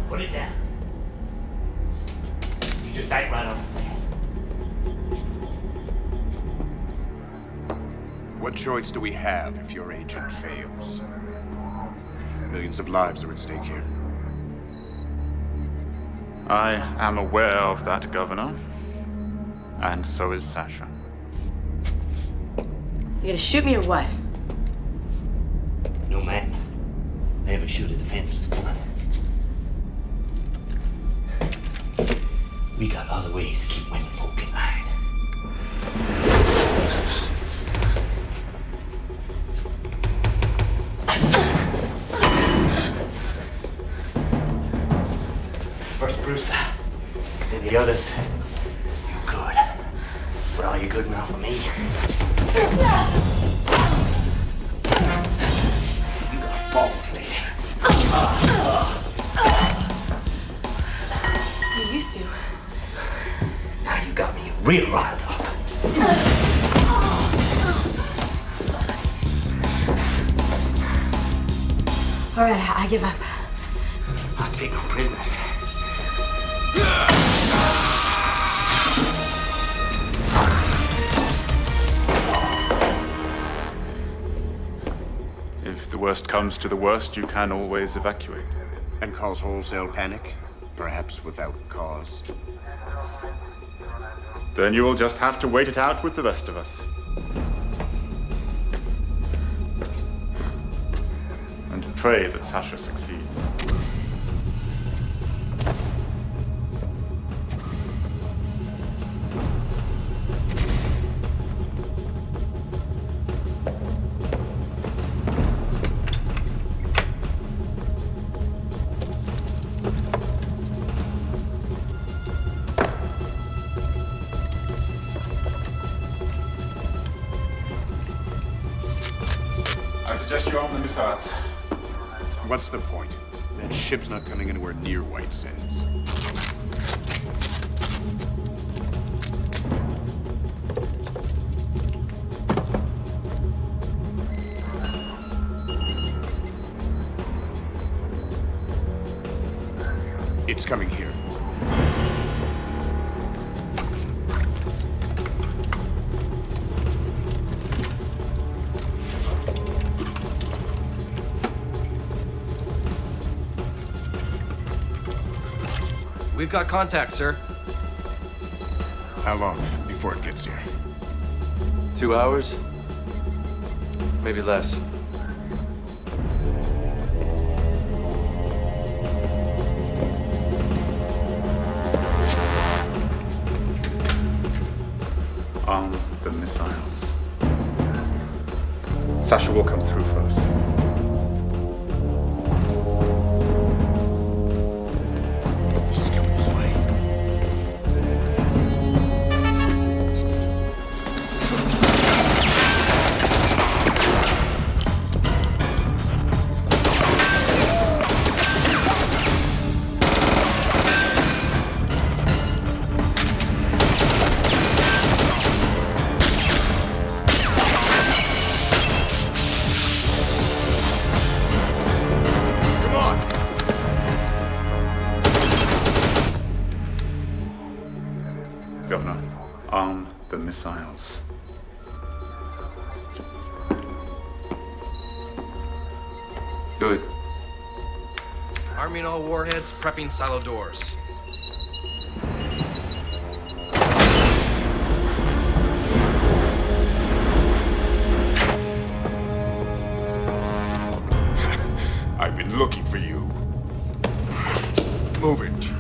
[SPEAKER 17] Put it down. You just back right up there.
[SPEAKER 10] What choice do we have if your agent fails? Millions of lives are at stake here.
[SPEAKER 7] I am aware of that, Governor. And so is Sasha.
[SPEAKER 13] You gonna shoot me or what?
[SPEAKER 17] No, man. Never shoot a defenseless woman. We got other ways to keep women folk in line. First Brewster, then the others. You good. But are you good enough for me? You got balls, lady.
[SPEAKER 13] You used to.
[SPEAKER 17] Now you got me real riled up.
[SPEAKER 13] All right, I give up.
[SPEAKER 17] I'll take no prisoners.
[SPEAKER 7] If the worst comes to the worst, you can always evacuate.
[SPEAKER 10] And cause wholesale panic? Perhaps without cause.
[SPEAKER 7] Then you will just have to wait it out with the rest of us. And pray that Sasha succeeds.
[SPEAKER 10] What's the point? That ship's not coming anywhere near White Sands. It's coming here.
[SPEAKER 18] We've got contact, sir.
[SPEAKER 10] How long before it gets here?
[SPEAKER 18] 2 hours? Maybe less.
[SPEAKER 7] Arm the missiles. Sasha will come through first.
[SPEAKER 10] She's coming this way.
[SPEAKER 7] Governor, arm the missiles.
[SPEAKER 18] Good. Arming all warheads, prepping silo doors.
[SPEAKER 10] I've been looking for you. Move it.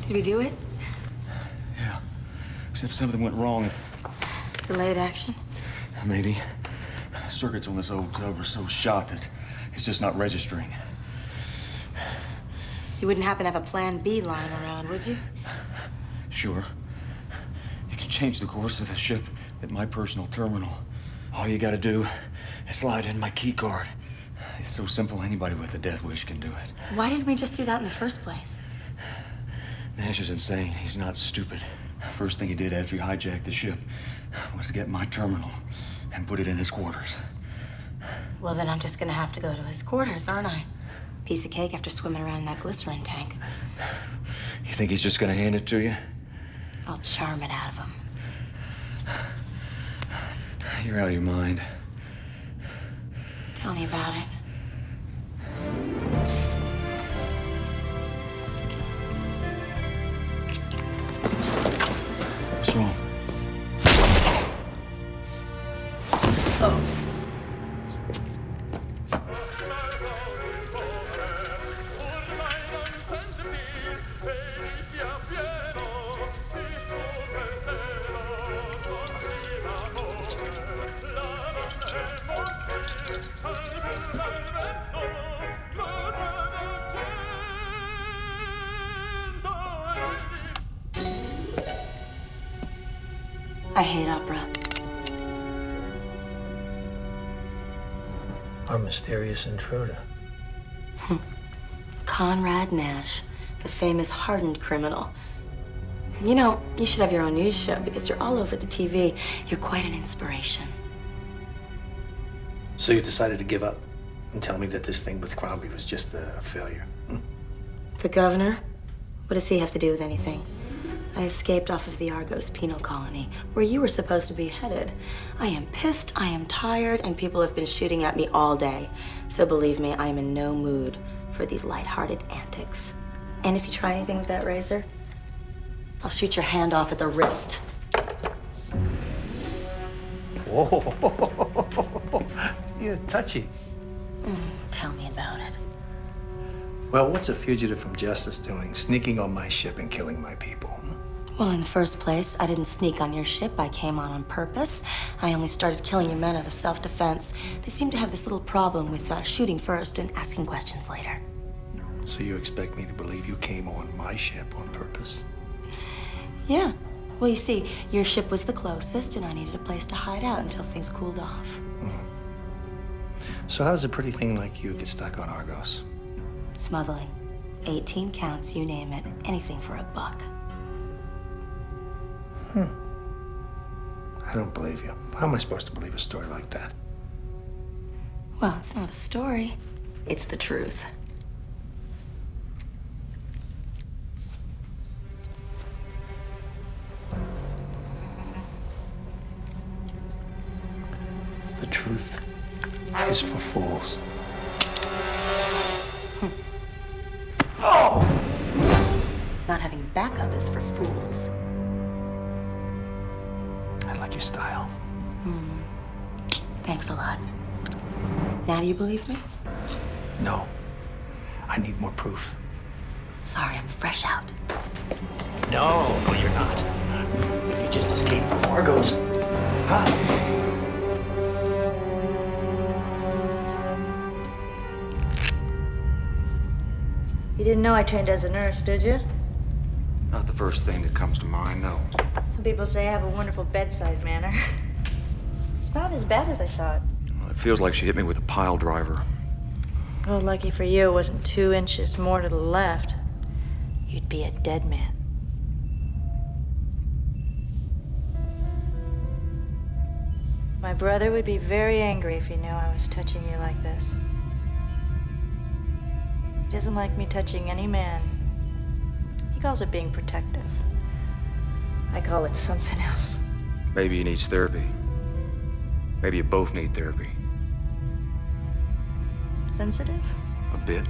[SPEAKER 13] Did we do it?
[SPEAKER 14] Yeah. Except something went wrong.
[SPEAKER 13] Delayed action?
[SPEAKER 14] Maybe. Circuits on this old tub are so shot that it's just not registering.
[SPEAKER 13] You wouldn't happen to have a plan B lying around, would you?
[SPEAKER 14] Sure. You can change the course of the ship at my personal terminal. All you gotta do is slide in my key card. It's so simple, anybody with a death wish can do it.
[SPEAKER 13] Why didn't we just do that in the first place?
[SPEAKER 14] Nash is insane. He's not stupid. First thing he did after he hijacked the ship was to get my terminal and put it in his quarters.
[SPEAKER 13] Well, then I'm just gonna have to go to his quarters, aren't I? Piece of cake after swimming around in that glycerin tank.
[SPEAKER 14] You think he's just gonna hand it to you?
[SPEAKER 13] I'll charm it out of him.
[SPEAKER 14] You're out of your mind.
[SPEAKER 13] Tell me about it.
[SPEAKER 14] What's wrong?
[SPEAKER 13] Oh. I hate opera.
[SPEAKER 6] Our mysterious intruder.
[SPEAKER 13] Conrad Nash, the famous hardened criminal. You know, you should have your own news show because you're all over the TV. You're quite an inspiration.
[SPEAKER 6] So you decided to give up and tell me that this thing with Crombie was just a failure?
[SPEAKER 13] The governor? What does he have to do with anything? I escaped off of the Argos penal colony, where you were supposed to be headed. I am pissed, I am tired, and people have been shooting at me all day. So believe me, I am in no mood for these lighthearted antics. And if you try anything with that razor, I'll shoot your hand off at the wrist.
[SPEAKER 6] Whoa, you're touchy.
[SPEAKER 13] Tell me about it.
[SPEAKER 6] Well, what's a fugitive from justice doing, sneaking on my ship and killing my people?
[SPEAKER 13] Well, in the first place, I didn't sneak on your ship. I came on purpose. I only started killing your men out of self-defense. They seem to have this little problem with shooting first and asking questions later.
[SPEAKER 6] So you expect me to believe you came on my ship on purpose?
[SPEAKER 13] Yeah. Well, you see, your ship was the closest, and I needed a place to hide out until things cooled off.
[SPEAKER 6] So how does a pretty thing like you get stuck on Argos?
[SPEAKER 13] Smuggling. 18 counts, you name it. Anything for $1.
[SPEAKER 6] I don't believe you. How am I supposed to believe a story like that?
[SPEAKER 13] Well, it's not a story. It's the truth.
[SPEAKER 6] The truth is for fools.
[SPEAKER 13] Oh! Not having backup is for fools.
[SPEAKER 6] I like your style.
[SPEAKER 13] Thanks a lot. Now do you believe me?
[SPEAKER 6] No. I need more proof.
[SPEAKER 13] Sorry, I'm fresh out.
[SPEAKER 6] No, you're not. If you just escaped from Argos. Huh?
[SPEAKER 8] You didn't know I trained as a nurse, did you?
[SPEAKER 14] Not the first thing that comes to mind, no.
[SPEAKER 8] Some people say I have a wonderful bedside manner. It's not as bad as I thought.
[SPEAKER 14] Well, it feels like she hit me with a pile driver.
[SPEAKER 8] Well, lucky for you, it wasn't 2 inches more to the left. You'd be a dead man. My brother would be very angry if he knew I was touching you like this. He doesn't like me touching any man. He calls it being protective. I call it something else.
[SPEAKER 14] Maybe he needs therapy. Maybe you both need therapy.
[SPEAKER 8] Sensitive?
[SPEAKER 14] A bit.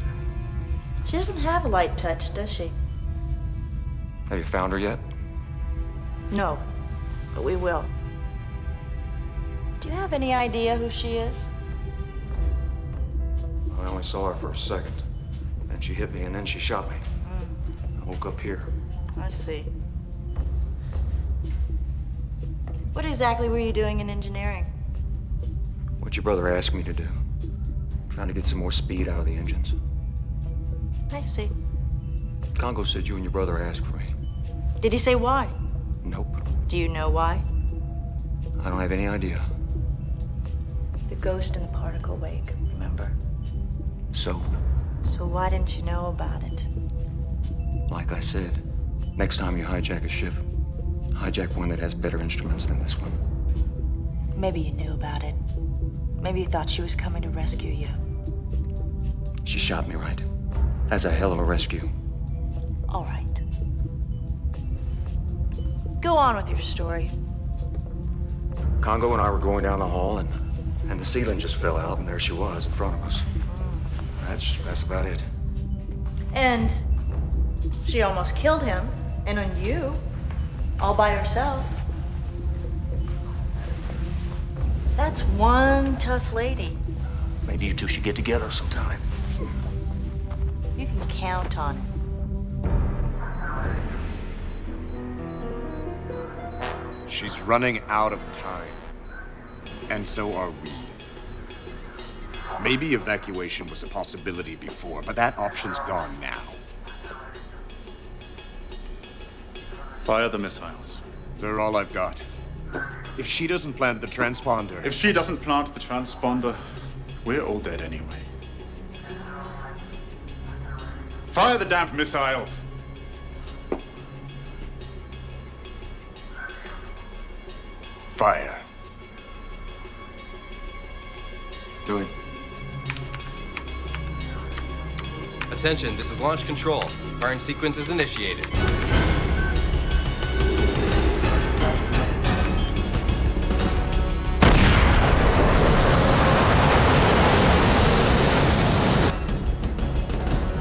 [SPEAKER 8] She doesn't have a light touch, does she?
[SPEAKER 14] Have you found her yet?
[SPEAKER 8] No, but we will. Do you have any idea who she is?
[SPEAKER 14] I only saw her for a second. Then she hit me and then she shot me. I woke up here.
[SPEAKER 8] I see. What exactly were you doing in engineering?
[SPEAKER 14] What your brother asked me to do. Trying to get some more speed out of the engines.
[SPEAKER 8] I see.
[SPEAKER 14] Congo said you and your brother asked for me.
[SPEAKER 8] Did he say why?
[SPEAKER 14] Nope.
[SPEAKER 8] Do you know why?
[SPEAKER 14] I don't have any idea.
[SPEAKER 8] The ghost in the particle wake, remember?
[SPEAKER 14] So,
[SPEAKER 8] So why didn't you know about it?
[SPEAKER 14] like I said, next time you hijack a ship, hijack one that has better instruments than this one.
[SPEAKER 8] Maybe you knew about it. Maybe you thought she was coming to rescue you.
[SPEAKER 14] She shot me, right? That's a hell of a rescue.
[SPEAKER 8] All right. Go on with your story.
[SPEAKER 14] Congo and I were going down the hall, and the ceiling just fell out, and there she was in front of us. That's about it.
[SPEAKER 8] And she almost killed him, and on you, all by herself. That's one tough lady.
[SPEAKER 6] Maybe you two should get together sometime.
[SPEAKER 8] You can count on it.
[SPEAKER 10] She's running out of time. And so are we. Maybe evacuation was a possibility before, but that option's gone now.
[SPEAKER 7] Fire the missiles.
[SPEAKER 10] They're all I've got. If she doesn't plant the transponder...
[SPEAKER 7] If she doesn't plant the transponder, we're all dead anyway. Fire the damn missiles!
[SPEAKER 10] Fire.
[SPEAKER 18] Do it. Attention, this is launch control. Firing sequence is initiated.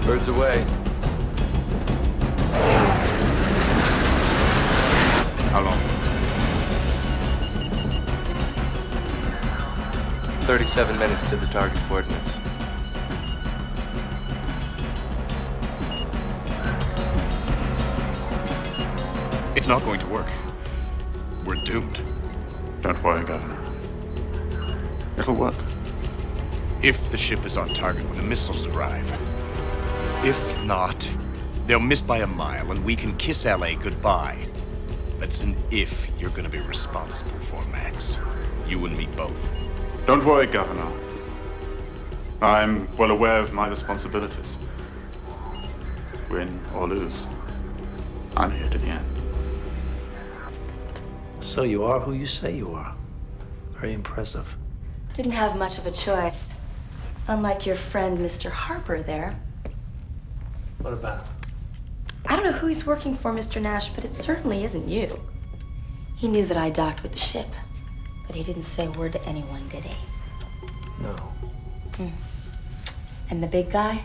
[SPEAKER 18] Birds away.
[SPEAKER 7] How long?
[SPEAKER 18] 37 minutes to the target coordinates.
[SPEAKER 10] It's not going to work. We're doomed.
[SPEAKER 7] Don't worry, Governor. It'll work.
[SPEAKER 10] If the ship is on target when the missiles arrive. If not, they'll miss by a mile and we can kiss LA goodbye. That's an if you're gonna be responsible for, Max. You and me both.
[SPEAKER 7] Don't worry, Governor. I'm well aware of my responsibilities. Win or lose, I'm here to the end.
[SPEAKER 6] So you are who you say you are. Very impressive.
[SPEAKER 13] Didn't have much of a choice. Unlike your friend, Mr. Harper there.
[SPEAKER 6] What about?
[SPEAKER 13] I don't know who he's working for, Mr. Nash, but it certainly isn't you. He knew that I docked with the ship, but he didn't say a word to anyone, did he?
[SPEAKER 6] No.
[SPEAKER 13] And the big guy?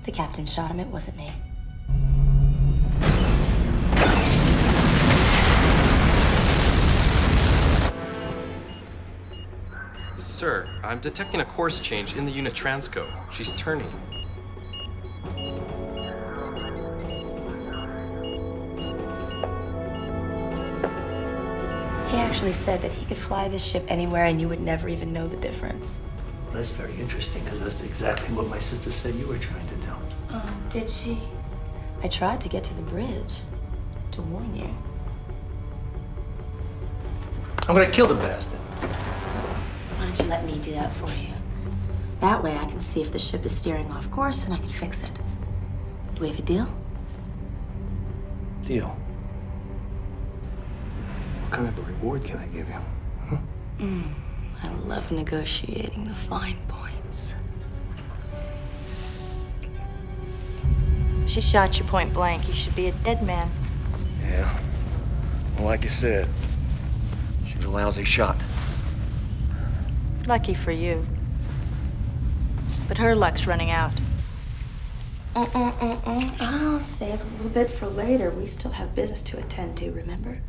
[SPEAKER 13] The captain shot him, it wasn't me.
[SPEAKER 18] Sir, I'm detecting a course change in the unit transco. She's turning.
[SPEAKER 13] He actually said that he could fly this ship anywhere and you would never even know the difference.
[SPEAKER 6] Well, that's very interesting, because that's exactly what my sister said you were trying to do.
[SPEAKER 13] Oh, did she? I tried to get to the bridge to warn you.
[SPEAKER 6] I'm gonna kill the bastard.
[SPEAKER 13] Why don't you let me do that for you? That way I can see if the ship is steering off course and I can fix it. Do we have a deal?
[SPEAKER 6] Deal. What kind of a reward can I give you? Huh?
[SPEAKER 13] I love negotiating the fine points.
[SPEAKER 8] She shot you point blank. You should be a dead man.
[SPEAKER 14] Yeah. Well, like you said, she was a lousy shot.
[SPEAKER 8] Lucky for you. But her luck's running out.
[SPEAKER 13] Oh, save a little bit for later. We still have business to attend to, remember?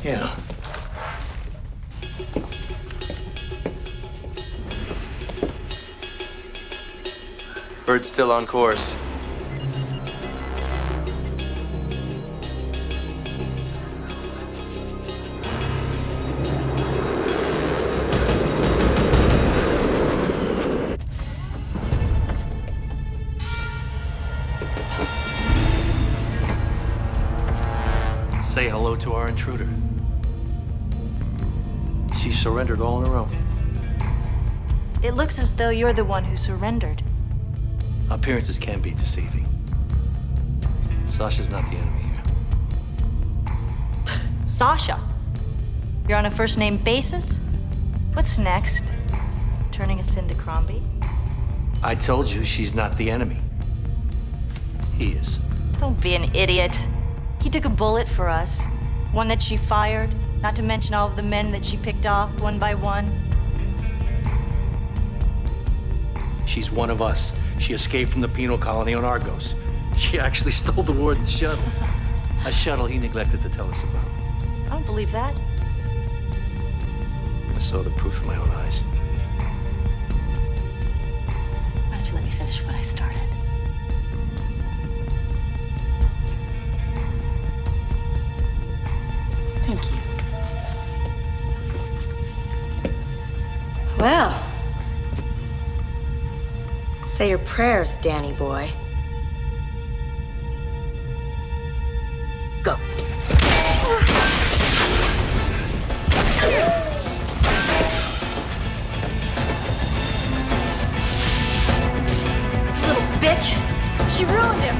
[SPEAKER 6] Yeah.
[SPEAKER 18] Bird's still on course.
[SPEAKER 6] say hello to our intruder. She surrendered all on her own.
[SPEAKER 8] It looks as though you're the one who surrendered.
[SPEAKER 6] Appearances can be deceiving. Sasha's not the enemy here.
[SPEAKER 8] Sasha? You're on a first-name basis? What's next? Turning us into Crombie?
[SPEAKER 6] I told you she's not the enemy. He is.
[SPEAKER 8] Don't be an idiot. He took a bullet for us. One that she fired, not to mention all of the men that she picked off one by one.
[SPEAKER 6] She's one of us. She escaped from the penal colony on Argos. She actually stole the warden's shuttle. A shuttle he neglected to tell us about.
[SPEAKER 8] I don't believe that.
[SPEAKER 6] I saw the proof with my own eyes.
[SPEAKER 13] Why don't you let me finish what I started? Thank you. Well, say your prayers, Danny boy. Go.
[SPEAKER 8] Little bitch! She ruined him!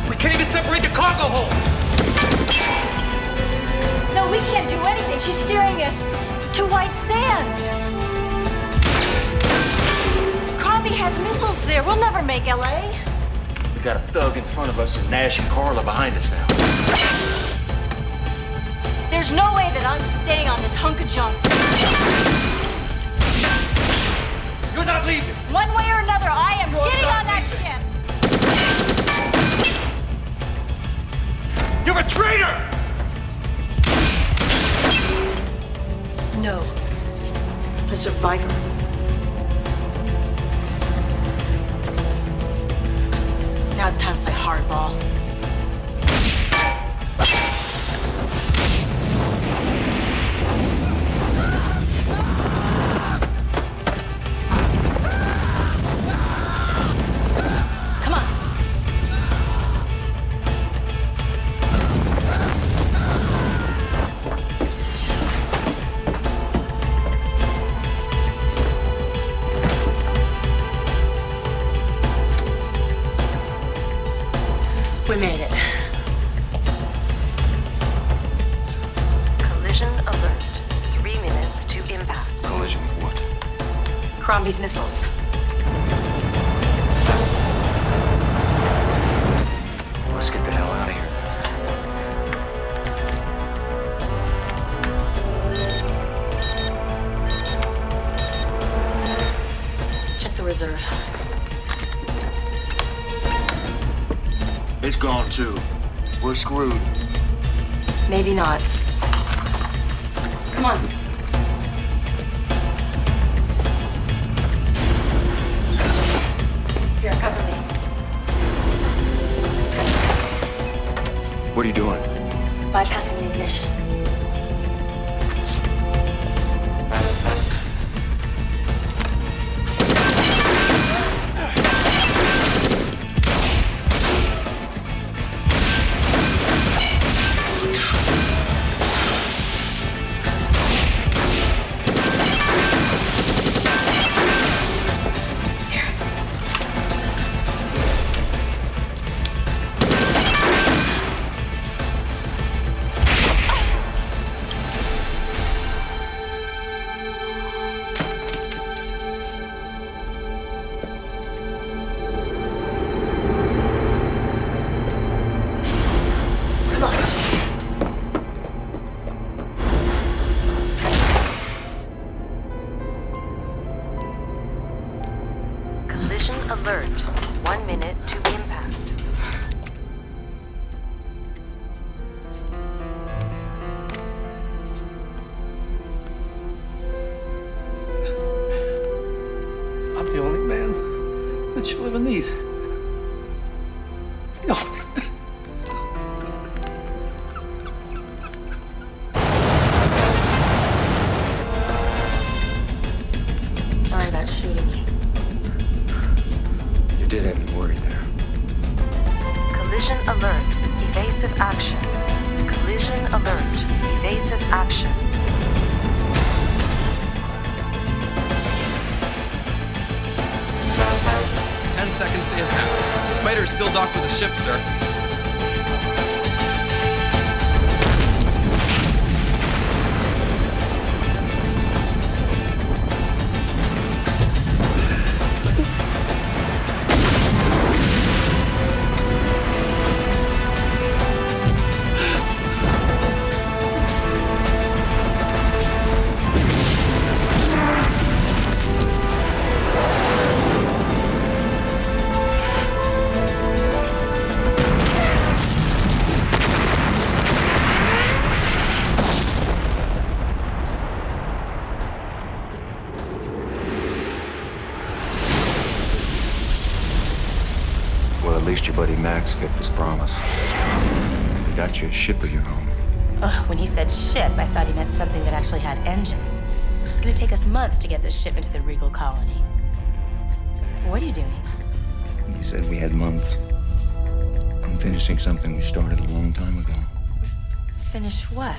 [SPEAKER 17] We can't even separate the cargo hold!
[SPEAKER 8] No, we can't do anything. She's steering us to white sand. Crombie has missiles there. We'll never make LA.
[SPEAKER 14] We got a thug in front of us and Nash and Carla behind us now.
[SPEAKER 8] There's no way that I'm staying on this hunk of junk.
[SPEAKER 17] You're not leaving.
[SPEAKER 8] One way or another, I am getting
[SPEAKER 17] not
[SPEAKER 8] on that ship.
[SPEAKER 17] You're a traitor!
[SPEAKER 8] No. A survivor.
[SPEAKER 13] Now it's time to play hardball. Come on. We made it.
[SPEAKER 19] Collision alert. 3 minutes to impact.
[SPEAKER 14] Collision with what?
[SPEAKER 13] Crombie's missiles.
[SPEAKER 14] Let's get the hell out of here.
[SPEAKER 13] Check the reserve.
[SPEAKER 14] It's gone too. We're screwed.
[SPEAKER 13] Maybe not. Come on. Here, cover me.
[SPEAKER 14] What are you doing?
[SPEAKER 13] Bypassing the ignition.
[SPEAKER 19] Collision alert. 1 minute to impact.
[SPEAKER 6] I'm the only man that she'll ever need. The only man.
[SPEAKER 13] Sorry about shooting.
[SPEAKER 19] Action.
[SPEAKER 18] 10 seconds to impact. Fighter is still docked with the ship, sir.
[SPEAKER 14] At least your buddy Max kept his promise. He got you a ship of your own.
[SPEAKER 13] Ugh, when he said ship, I thought he meant something that actually had engines. It's gonna take us months to get this ship into the Regal colony. What are you doing?
[SPEAKER 14] He said we had months. I'm finishing something we started a long time ago.
[SPEAKER 13] Finish what?